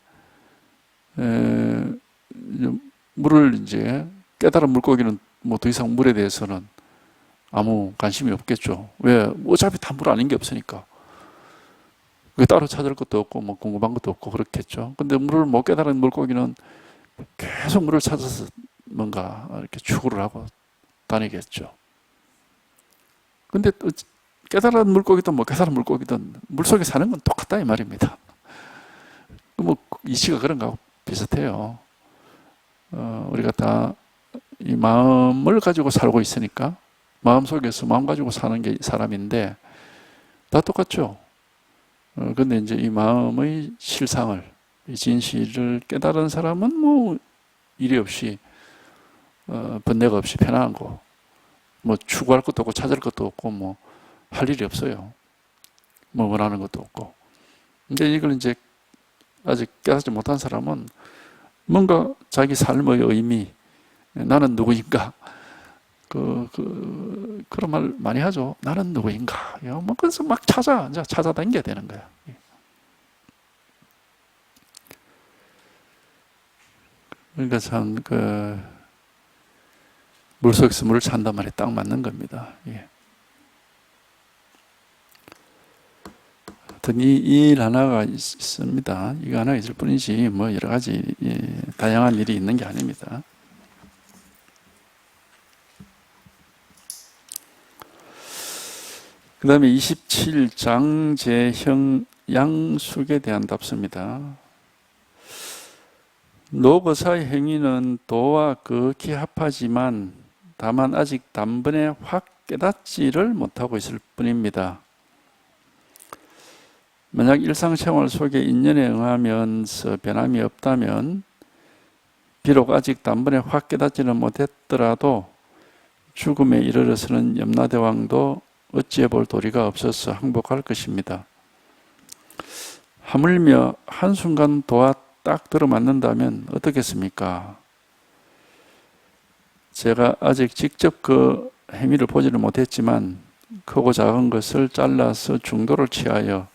물을 이제 깨달은 물고기는 뭐 더 이상 물에 대해서는 아무 관심이 없겠죠. 왜? 어차피 다 물 아닌 게 없으니까. 따로 찾을 것도 없고 뭐 궁금한 것도 없고 그렇겠죠. 근데 물을 못 깨달은 물고기는 계속 물을 찾아서 뭔가 이렇게 추구를 하고 다니겠죠. 근데 깨달은 물고기든 못 깨달은 물고기든 물속에 사는 건 똑같다 이 말입니다. 뭐 이치가 그런 거하고 비슷해요. 우리가 다 이 마음을 가지고 살고 있으니까 마음 속에서 마음 가지고 사는 게 사람인데 다 똑같죠. 근데 이제 이 마음의 실상을 이 진실을 깨달은 사람은 뭐 일이 없이 번뇌가 없이 편안하고 뭐 추구할 것도 없고 찾을 것도 없고 뭐 할 일이 없어요. 뭐 원하는 것도 없고. 근데 이걸 이제 아직 깨닫지 못한 사람은 뭔가 자기 삶의 의미, 나는 누구인가? 그런 말 많이 하죠. 나는 누구인가? 뭐 그래서 막 찾아다녀야 되는 거야. 그러니까 참 물속에서 물을 찾는단 말이 딱 맞는 겁니다. 예. 이 일 하나가 있습니다. 이거 하나 있을 뿐이지 뭐 여러 가지 다양한 일이 있는 게 아닙니다. 그 다음에 27장 제형 양숙에 대한 답습니다. 노거사의 행위는 도와 극히 합하지만 다만 아직 단번에 확 깨닫지를 못하고 있을 뿐입니다. 만약 일상생활 속에 인연에 응하면서 변함이 없다면 비록 아직 단번에 확 깨닫지는 못했더라도 죽음에 이르러서는 염라대왕도 어찌해 볼 도리가 없어서 항복할 것입니다. 하물며 한순간 도와 딱 들어맞는다면 어떻겠습니까? 제가 아직 직접 그 행위를 보지를 못했지만 크고 작은 것을 잘라서 중도를 취하여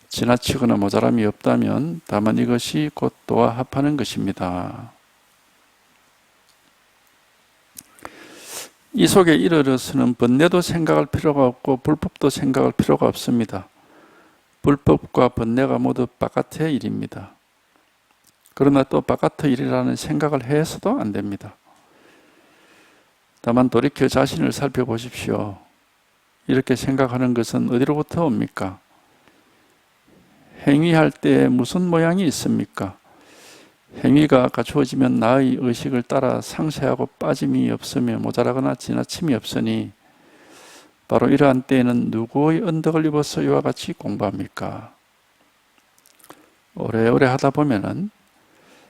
지나치거나 모자람이 없다면 다만 이것이 곧 도와 합하는 것입니다. 이 속에 이르러서는 번뇌도 생각할 필요가 없고 불법도 생각할 필요가 없습니다. 불법과 번뇌가 모두 바깥의 일입니다. 그러나 또 바깥의 일이라는 생각을 해서도 안 됩니다. 다만 돌이켜 자신을 살펴보십시오. 이렇게 생각하는 것은 어디로부터 옵니까? 행위할 때 무슨 모양이 있습니까? 행위가 갖추어지면 나의 의식을 따라 상쇄하고 빠짐이 없으며 모자라거나 지나침이 없으니 바로 이러한 때에는 누구의 언덕을 입어서 이와 같이 공부합니까? 오래오래 하다 보면은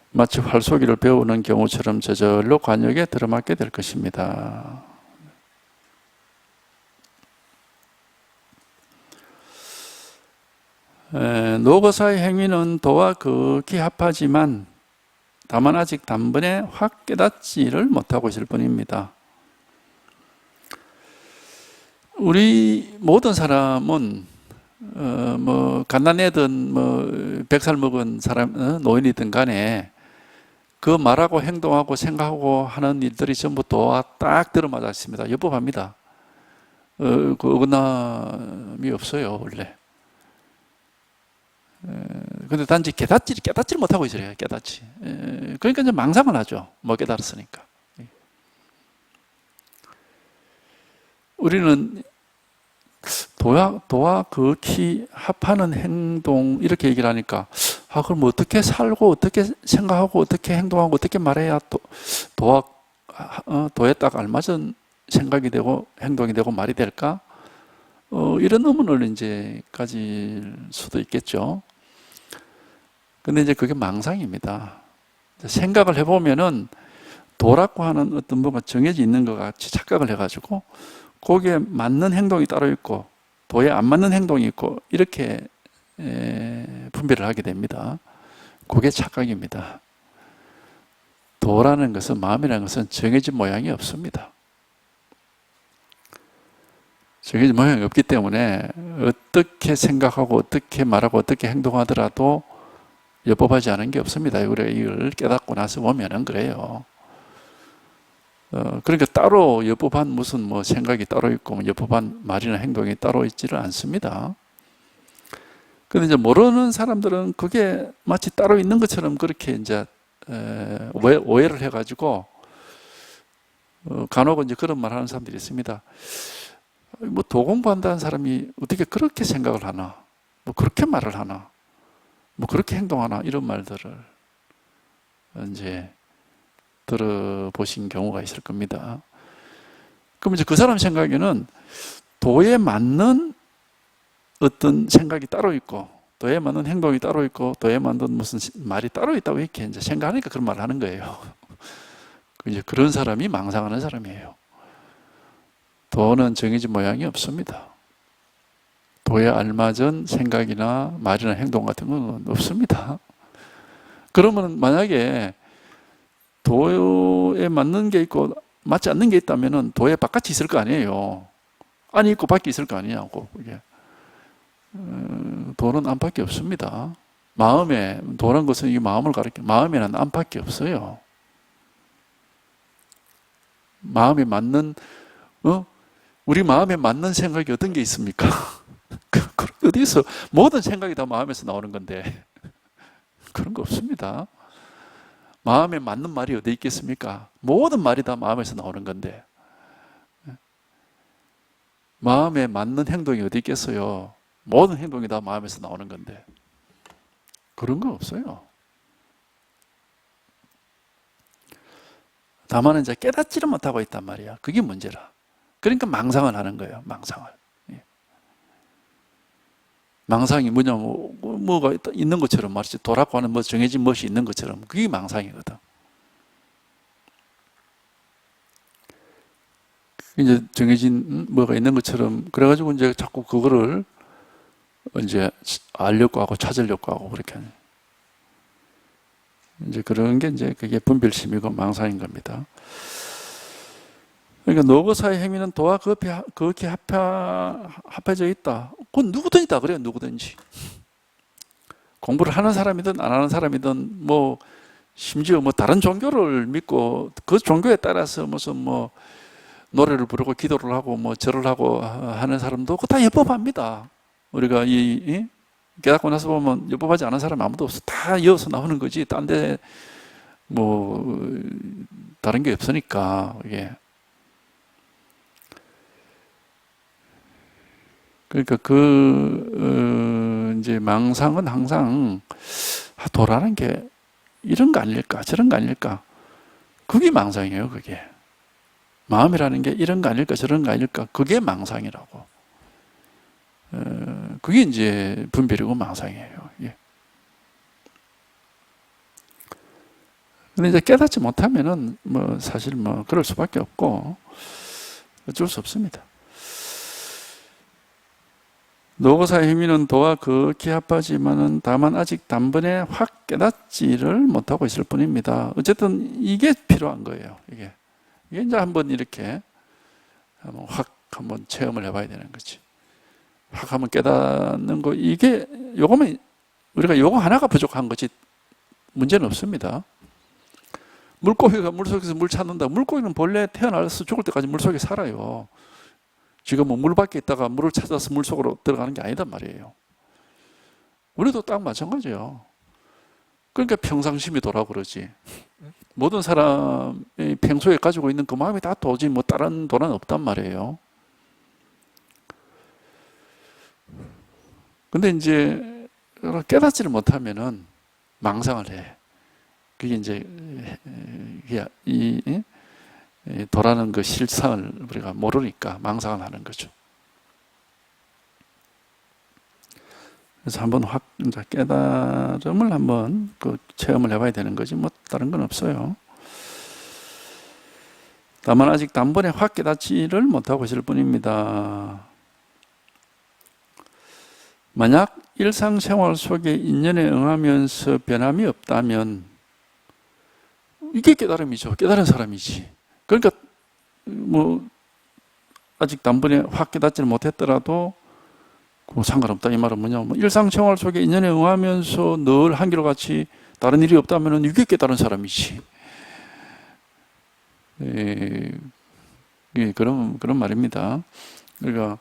마치 활쏘기를 배우는 경우처럼 저절로 관역에 들어맞게 될 것입니다. 노거사의 행위는 도와 극히 합하지만 다만 아직 단번에 확 깨닫지를 못하고 있을 뿐입니다. 우리 모든 사람은 뭐 갓난애든 뭐 100살 먹은 사람 노인이든 간에 그 말하고 행동하고 생각하고 하는 일들이 전부 도와 딱 들어맞아 있습니다. 여법합니다. 그 어긋남이 없어요 원래. 근데 단지 깨닫지를 못하고 있어요. 깨닫지. 그러니까 이제 망상을 하죠. 못 깨달았으니까. 우리는 도와 극히 합하는 행동 이렇게 얘기를 하니까 그럼 어떻게 살고 어떻게 생각하고 어떻게 행동하고 어떻게 말해야 도에 딱 알맞은 생각이 되고 행동이 되고 말이 될까? 이런 의문을 이제 가질 수도 있겠죠. 근데 이제 그게 망상입니다. 생각을 해보면은 도라고 하는 어떤 뭐가 정해져 있는 것 같이 착각을 해가지고 거기에 맞는 행동이 따로 있고 도에 안 맞는 행동이 있고 이렇게 분별을 하게 됩니다. 그게 착각입니다. 도라는 것은 마음이라는 것은 정해진 모양이 없습니다. 정해진 모양이 없기 때문에 어떻게 생각하고 어떻게 말하고 어떻게 행동하더라도 여법하지 않은 게 없습니다. 우리가 이걸 깨닫고 나서 보면은 그래요. 그러니까 따로 여법한 무슨 뭐 생각이 따로 있고 여법한 말이나 행동이 따로 있지를 않습니다. 근데 이제 모르는 사람들은 그게 마치 따로 있는 것처럼 그렇게 이제 오해를 해가지고 간혹 이제 그런 말 하는 사람들이 있습니다. 뭐 도 공부한다는 사람이 어떻게 그렇게 생각을 하나? 뭐 그렇게 말을 하나? 뭐 그렇게 행동하나? 이런 말들을 이제 들어보신 경우가 있을 겁니다. 그럼 이제 그 사람 생각에는 도에 맞는 어떤 생각이 따로 있고, 도에 맞는 행동이 따로 있고, 도에 맞는 무슨 말이 따로 있다고 이렇게 이제 생각하니까 그런 말을 하는 거예요. 이제 그런 사람이 망상하는 사람이에요. 도는 정해진 모양이 없습니다. 도에 알맞은 생각이나 말이나 행동 같은 건 없습니다. 그러면 만약에 도에 맞는 게 있고 맞지 않는 게 있다면 도에 바깥이 있을 거 아니에요. 안이 있고 밖이 있을 거 아니냐고. 그게. 도는 안팎이 없습니다. 마음에, 도란 것은 이 마음을 가리켜. 마음에는 안팎이 없어요. 마음에 맞는, 우리 마음에 맞는 생각이 어떤 게 있습니까? 어디서, 모든 생각이 다 마음에서 나오는 건데. 그런 거 없습니다. 마음에 맞는 말이 어디 있겠습니까? 모든 말이 다 마음에서 나오는 건데. 마음에 맞는 행동이 어디 있겠어요? 모든 행동이 다 마음에서 나오는 건데. 그런 거 없어요. 다만 이제 깨닫지를 못하고 있단 말이야. 그게 문제라. 그러니까 망상을 하는 거예요. 망상을. 망상이 뭐냐, 뭐가 있는 것처럼 말이지. 도라고 하는 뭐 정해진 것이 있는 것처럼. 그게 망상이거든. 이제 정해진 뭐가 있는 것처럼. 그래가지고 이제 자꾸 그거를 이제 알려고 하고 찾으려고 하고 그렇게 하는. 이제 그런 게 이제 그게 분별심이고 망상인 겁니다. 그러니까 노거사의 행위는 도와 그렇게 합해져 있다. 그건 누구든 있다 그래요. 누구든지. 공부를 하는 사람이든 안 하는 사람이든 뭐 심지어 뭐 다른 종교를 믿고 그 종교에 따라서 무슨 뭐 노래를 부르고 기도를 하고 뭐 절을 하고 하는 사람도 그거 다 여법합니다. 우리가 이 깨닫고 나서 보면 율법하지 않은 사람이 아무도 없어. 다 이어서 나오는 거지. 딴 데 뭐 다른 게 없으니까 이게. 그러니까 이제 망상은 항상 도라는 게 이런 거 아닐까, 저런 거 아닐까. 그게 망상이에요, 그게. 마음이라는 게 이런 거 아닐까, 저런 거 아닐까. 그게 망상이라고. 그게 이제 분별이고 망상이에요. 예. 근데 이제 깨닫지 못하면은 뭐 사실 뭐 그럴 수밖에 없고 어쩔 수 없습니다. 노고사의 행위는 도와 극히 합하지만은 다만 아직 단번에 확 깨닫지를 못하고 있을 뿐입니다. 어쨌든 이게 필요한 거예요. 이게 이제 한번 이렇게 확 한번 체험을 해봐야 되는 거지. 확 한번 깨닫는 거, 이게 요거면 우리가 요거 하나가 부족한 거지 문제는 없습니다. 물고기가 물속에서 물 찾는다. 물고기는 본래 태어나서 죽을 때까지 물속에 살아요. 지금 뭐 물 밖에 있다가 물을 찾아서 물속으로 들어가는 게 아니단 말이에요. 우리도 딱 마찬가지예요. 그러니까 평상심이 도라고 그러지. 모든 사람이 평소에 가지고 있는 그 마음이 다 도지 뭐 다른 도는 없단 말이에요. 근데 이제 깨닫지를 못하면은 망상을 해. 그게 이제 이 도라는 그 실상을 우리가 모르니까 망상을 하는 거죠. 그래서 한번 확 깨달음을 한번 그 체험을 해봐야 되는 거지 뭐 다른 건 없어요. 다만 아직 단번에 확 깨닫지를 못하고 있을 뿐입니다. 만약 일상생활 속에 인연에 응하면서 변함이 없다면 이게 깨달음이죠. 깨달은 사람이지. 그러니까 뭐 아직 단번에 확 깨닫지를 못했더라도 뭐 상관없다 이 말은 뭐냐, 뭐 일상생활 속에 인연에 응하면서 늘 한결같이 다른 일이 없다면 이게 깨달은 사람이지. 그런 말입니다. 그러니까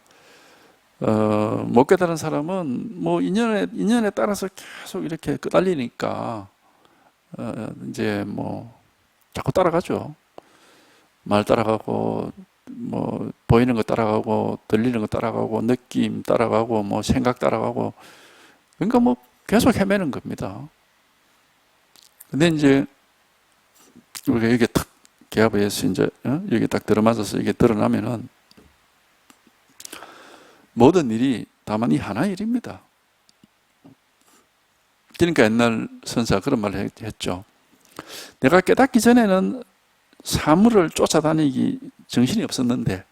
못 깨달은 사람은 뭐 인연에 따라서 계속 이렇게 끄달리니까 이제 뭐 자꾸 따라가죠. 말 따라가고 뭐 보이는 거 따라가고 들리는 거 따라가고 느낌 따라가고 뭐 생각 따라가고, 그러니까 뭐 계속 헤매는 겁니다. 근데 이제 우리가 여기 탁 개합에서 이제 여기 딱 들어맞아서 이게 드러나면은 모든 일이 다만 이 하나의 일입니다. 그러니까 옛날 선사가 그런 말을 했죠. 내가 깨닫기 전에는 사물을 쫓아다니기 정신이 없었는데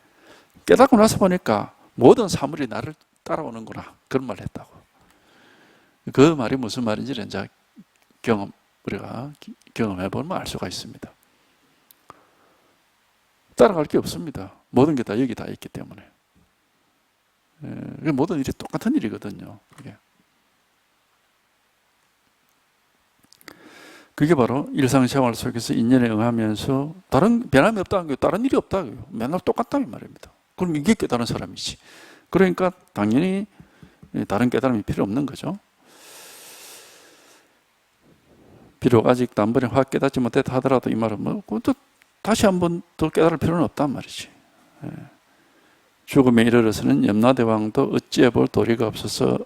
깨닫고 나서 보니까 모든 사물이 나를 따라오는구나, 그런 말을 했다고. 그 말이 무슨 말인지를 이제 우리가 경험해보면 알 수가 있습니다. 따라갈 게 없습니다. 모든 게 다 여기 다 있기 때문에. 모든 일이 똑같은 일이거든요. 그게 바로 일상생활 속에서 인연에 응하면서 다른 변함이 없다는 게 다른 일이 없다고요. 맨날 똑같다 이 말입니다. 그럼 이게 깨달은 사람이지. 그러니까 당연히 다른 깨달음이 필요 없는 거죠. 비록 아직 단번에 확 깨닫지 못했다 하더라도 이 말은 뭐 또 다시 한번 더 깨달을 필요는 없단 말이지. 죽음에 이르러서는 염라대왕도 어찌해 볼 도리가 없어서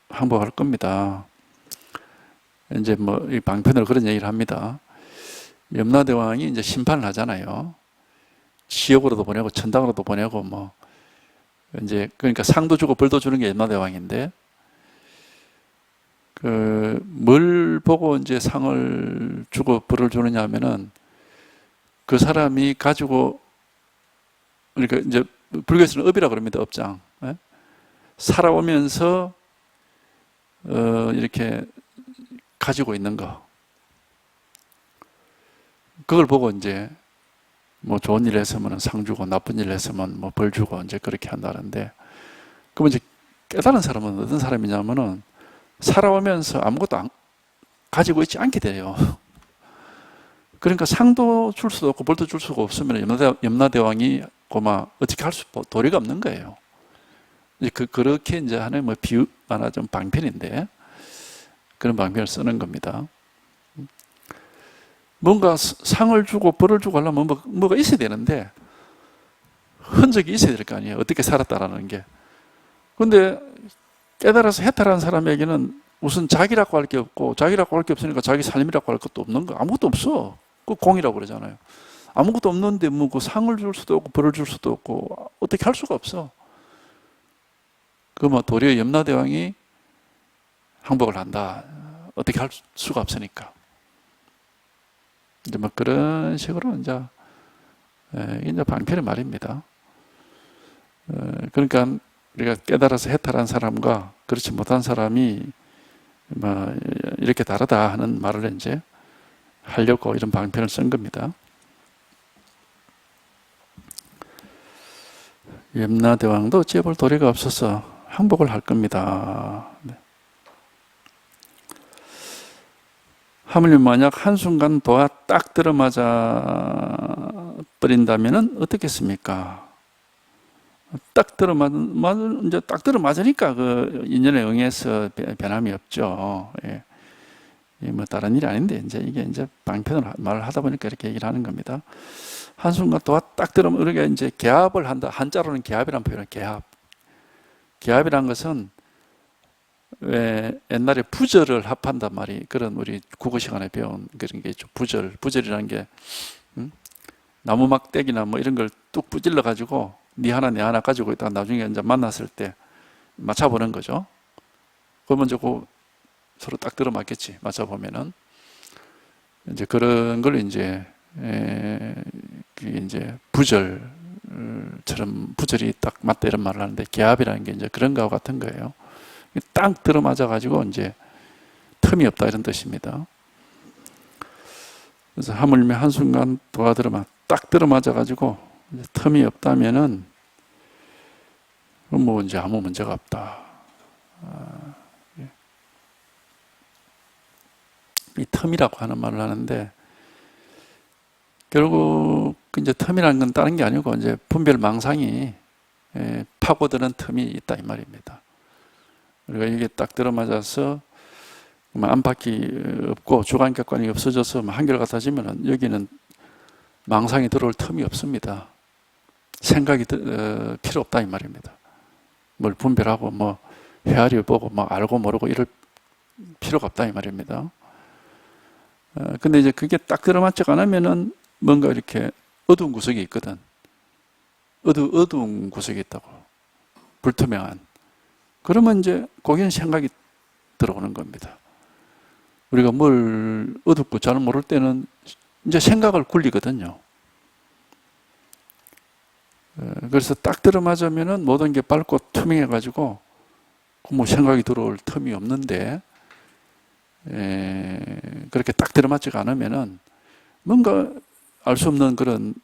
항복할 겁니다. 이제 뭐 이 방편으로 그런 얘기를 합니다. 염라대왕이 이제 심판을 하잖아요. 지옥으로도 보내고 천당으로도 보내고 뭐 이제 그러니까 상도 주고 벌도 주는 게 염라대왕인데, 뭘 보고 이제 상을 주고 벌을 주느냐 하면은 그 사람이 가지고, 그러니까 이제 불교에서는 업이라 그럽니다. 업장. 살아오면서 이렇게 가지고 있는 거, 그걸 보고 이제 뭐 좋은 일 했으면 상 주고 나쁜 일 했으면 뭐 벌 주고 이제 그렇게 한다는데, 그럼 이제 깨달은 사람은 어떤 사람이냐면은 살아오면서 아무것도 가지고 있지 않게 돼요. 그러니까 상도 줄 수도 없고 벌도 줄 수가 없으면 염라대왕이 고마 어떻게 할 수 도리가 없는 거예요. 그렇게 이제 하나의 뭐 말하자면 방편인데 그런 방편을 쓰는 겁니다. 뭔가 상을 주고 벌을 주고 하려면 뭐가 있어야 되는데 흔적이 있어야 될 거 아니에요. 어떻게 살았다라는 게. 근데 깨달아서 해탈한 사람에게는 우선 자기라고 할 게 없고, 자기라고 할 게 없으니까 자기 삶이라고 할 것도 없는 거. 아무것도 없어. 그 공이라고 그러잖아요. 아무것도 없는데 뭐 그 상을 줄 수도 없고 벌을 줄 수도 없고 어떻게 할 수가 없어. 그러면 도리어 염라대왕이 항복을 한다. 어떻게 할 수가 없으니까. 이제 뭐 그런 식으로 이제 방편의 말입니다. 그러니까 우리가 깨달아서 해탈한 사람과 그렇지 못한 사람이 뭐 이렇게 다르다 하는 말을 이제 하려고 이런 방편을 쓴 겁니다. 염라대왕도 어찌해볼 도리가 없어서 항복을 할 겁니다. 네. 하물며 만약 한순간 도가 딱 들어맞아 버린다면 어떻겠습니까? 딱 들어맞으니까 그 인연에 응해서 변함이 없죠. 예. 뭐 다른 일이 아닌데 이게 방편을 말을 하다 보니까 이렇게 얘기를 하는 겁니다. 한순간 도가 딱 들어오면 우리가 이제 개합을 한다. 한자로는 개합이라는 표현을 개합. 개합이란 것은 왜 옛날에 부절을 합한단 말이 그런 우리 국어 시간에 배운 그런 게 있죠. 부절이라는 게 나무 막대기나 뭐 이런 걸 뚝 부질러 가지고 네 하나 내 하나 가지고 있다가 나중에 이제 만났을 때 맞춰보는 거죠. 그러면 서로 딱 들어맞겠지. 맞춰보면은 이제 그런 걸 이제 부절처럼 부절이 딱 맞다 이런 말을 하는데 개합이라는 게 이제 그런 거와 같은 거예요. 딱 들어맞아가지고 이제 틈이 없다 이런 뜻입니다. 그래서 하물며 한순간 딱 들어맞아가지고 틈이 없다면은 뭐 이제 아무 문제가 없다. 이 틈이라고 하는 말을 하는데 결국 이제 틈이라는 건 다른 게 아니고 이제 분별 망상이 파고드는 틈이 있다 이 말입니다. 우리가 이게 딱 들어맞아서 안팎이 없고 주관객관이 없어져서 한결같아지면 여기는 망상이 들어올 틈이 없습니다. 생각이 필요 없다 이 말입니다. 뭘 분별하고 뭐 헤아려 보고 뭐 알고 모르고 이럴 필요가 없다 이 말입니다. 근데 이제 그게 딱 들어맞지가 않으면은 뭔가 이렇게 어두운 구석이 있거든. 어두운 구석이 있다고. 불투명한. 그러면 이제 거기는 생각이 들어오는 겁니다. 우리가 뭘 어둡고 잘 모를 때는 이제 생각을 굴리거든요. 그래서 딱 들어맞으면은 모든 게 밝고 투명해가지고 뭐 생각이 들어올 틈이 없는데 그렇게 딱 들어맞지가 않으면은 뭔가 알 수 없는 그런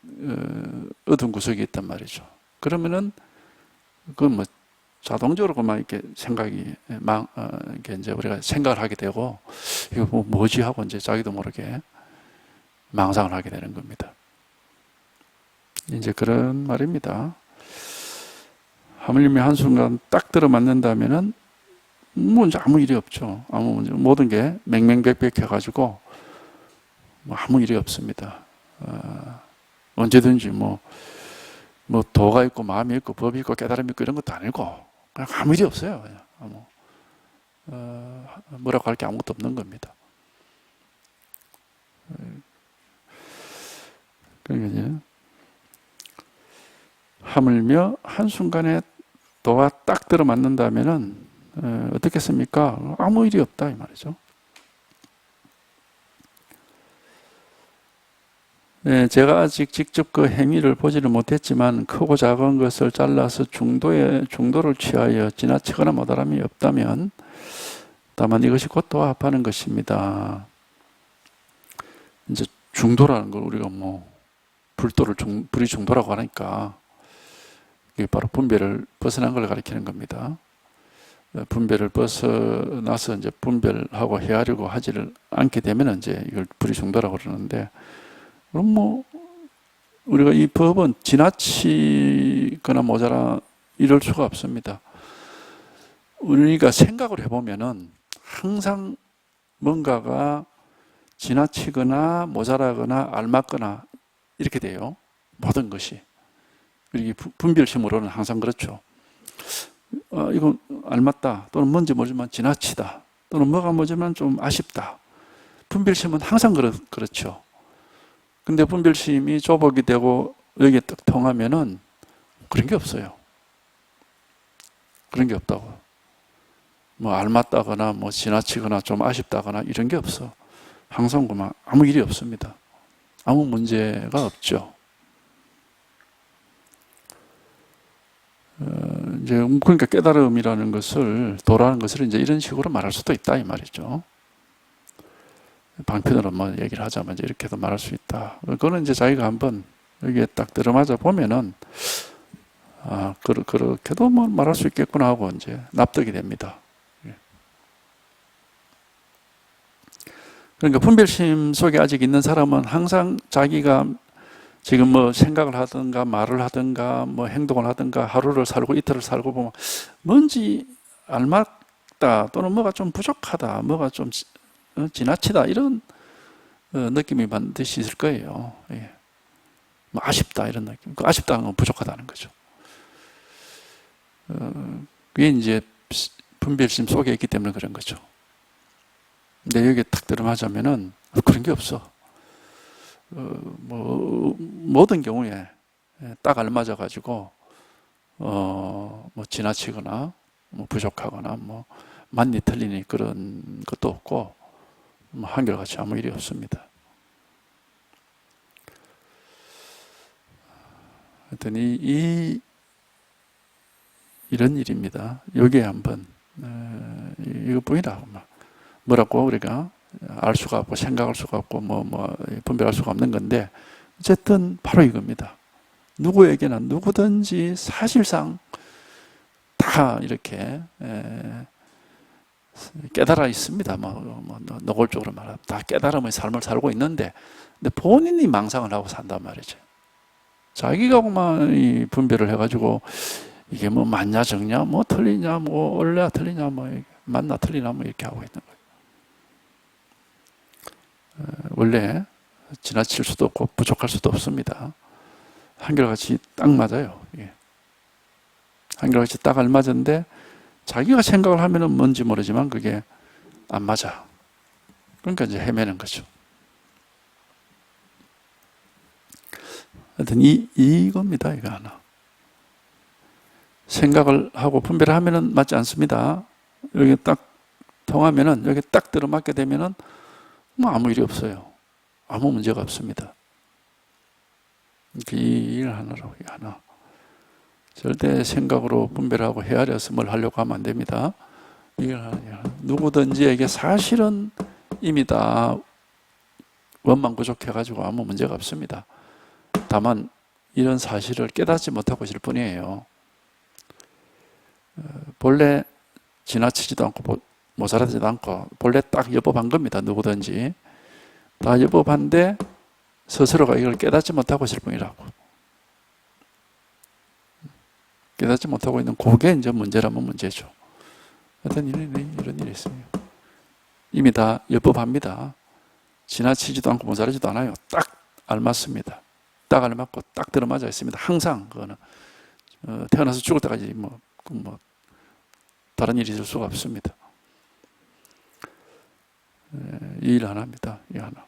어두운 구석이 있단 말이죠. 그러면은 그건 뭐 자동적으로 그만 이렇게 생각이 이렇게 이제 우리가 생각을 하게 되고 이거 뭐지 하고 이제 자기도 모르게 망상을 하게 되는 겁니다. 이제 그런 말입니다. 하물며 한순간 딱 들어맞는다면은 뭐 이제 아무 일이 없죠. 아무 문제, 모든 게 맹맹백백해가지고 뭐 아무 일이 없습니다. 언제든지 뭐 도가 있고 마음이 있고 법이 있고 깨달음이 있고 이런 것도 아니고 그냥 아무 일이 없어요. 그냥 뭐라고 할 게 아무것도 없는 겁니다. 그러니까 이제 하물며 한순간에 도가 딱 들어맞는다면은 어떻겠습니까? 아무 일이 없다 이 말이죠. 제가 아직 직접 그 행위를 보지를 못했지만 크고 작은 것을 잘라서 중도를 취하여 지나치거나 모자람이 없다면 다만 이것이 곧 도와 합하는 것입니다. 이제 중도라는 걸 우리가 뭐 불이 중도라고 하니까 이게 바로 분별을 벗어난 걸 가리키는 겁니다. 분별을 벗어나서 이제 분별하고 헤아리고 하지를 않게 되면 이제 이걸 불이 중도라고 그러는데 그럼 뭐 우리가 이 법은 지나치거나 모자라 이럴 수가 없습니다. 우리가 생각을 해보면은 항상 뭔가가 지나치거나 모자라거나 알맞거나 이렇게 돼요. 모든 것이. 이게 분별심으로는 항상 그렇죠. 이건 알맞다 또는 뭔지 모르지만 지나치다 또는 뭐가 뭐지만 좀 아쉽다. 분별심은 항상 그렇죠. 근데 분별심이 조복이 되고 여기에 딱 통하면은 그런 게 없어요. 그런 게 없다고. 뭐 알맞다거나 뭐 지나치거나 좀 아쉽다거나 이런 게 없어. 항상 그만 아무 일이 없습니다. 아무 문제가 없죠. 이제 그러니까 깨달음이라는 것을 도라는 것을 이제 이런 식으로 말할 수도 있다 이 말이죠. 방편으로 뭐 얘기를 하자면 이제 이렇게도 말할 수 있다. 그거는 이제 자기가 한번 여기에 딱 들어맞아 보면은 그렇게도 뭐 말할 수 있겠구나 하고 이제 납득이 됩니다. 그러니까 분별심 속에 아직 있는 사람은 항상 자기가 지금 뭐 생각을 하든가 말을 하든가 뭐 행동을 하든가 하루를 살고 이틀을 살고 보면 뭔지 알맞다 또는 뭐가 좀 부족하다 뭐가 좀 지나치다 이런 느낌이 반드시 있을 거예요. 예. 뭐 아쉽다 이런 느낌. 그 아쉽다는 건 부족하다는 거죠. 그게 이제 분별심 속에 있기 때문에 그런 거죠. 근데 여기에 딱 들어맞으면은 그런 게 없어. 뭐 모든 경우에 딱 알맞아 가지고 뭐 지나치거나 뭐 부족하거나 뭐 맞니 틀리니 그런 것도 없고 뭐 한결같이 아무 일이 없습니다. 하여튼 이런 일입니다. 여기에 한번 이것뿐이라고 뭐라고 우리가 알 수가 없고 생각할 수가 없고 뭐 분별할 수가 없는 건데 어쨌든 바로 이겁니다. 누구에게나 누구든지 사실상 다 이렇게 깨달아 있습니다. 노골적으로 말하면 다 깨달음의 삶을 살고 있는데 근데 본인이 망상을 하고 산단 말이죠. 자기가 그만 분별을 해가지고 이게 뭐 맞냐 적냐 뭐 틀리냐 뭐 옳냐 틀리냐 뭐 맞나 틀리나 뭐 이렇게 하고 있는 거예요. 원래 지나칠 수도 없고 부족할 수도 없습니다. 한결같이 딱 맞아요. 한결같이 딱 알맞은데 자기가 생각을 하면은 뭔지 모르지만 그게 안 맞아. 그러니까 이제 헤매는 거죠. 하여튼 이겁니다. 이거 하나. 생각을 하고 분별을 하면은 맞지 않습니다. 여기 딱 통하면은 여기 딱 들어맞게 되면은 뭐 아무 일이 없어요. 아무 문제가 없습니다. 이 일 하나라고 이 하나. 절대 생각으로 분별하고 헤아려서 뭘 하려고 하면 안 됩니다. 이걸 하나. 누구든지에게 사실은 이미 다 원망 부족해가지고 아무 문제가 없습니다. 다만 이런 사실을 깨닫지 못하고 있을 뿐이에요. 본래 지나치지도 않고 모자라지도 않고 본래 딱 여법한 겁니다. 누구든지 다 여법한데 스스로가 이걸 깨닫지 못하고 있을 뿐이라고. 깨닫지 못하고 있는 그게 이제 문제라면 문제죠. 어떤 이런 일이 있어요. 이미 다 여법합니다. 지나치지도 않고 모자라지도 않아요. 딱 알맞습니다. 딱 알맞고 딱 들어맞아 있습니다. 항상 그거는 태어나서 죽을 때까지 뭐 다른 일이 있을 수가 없습니다. 이 일 하나입니다. 이 하나.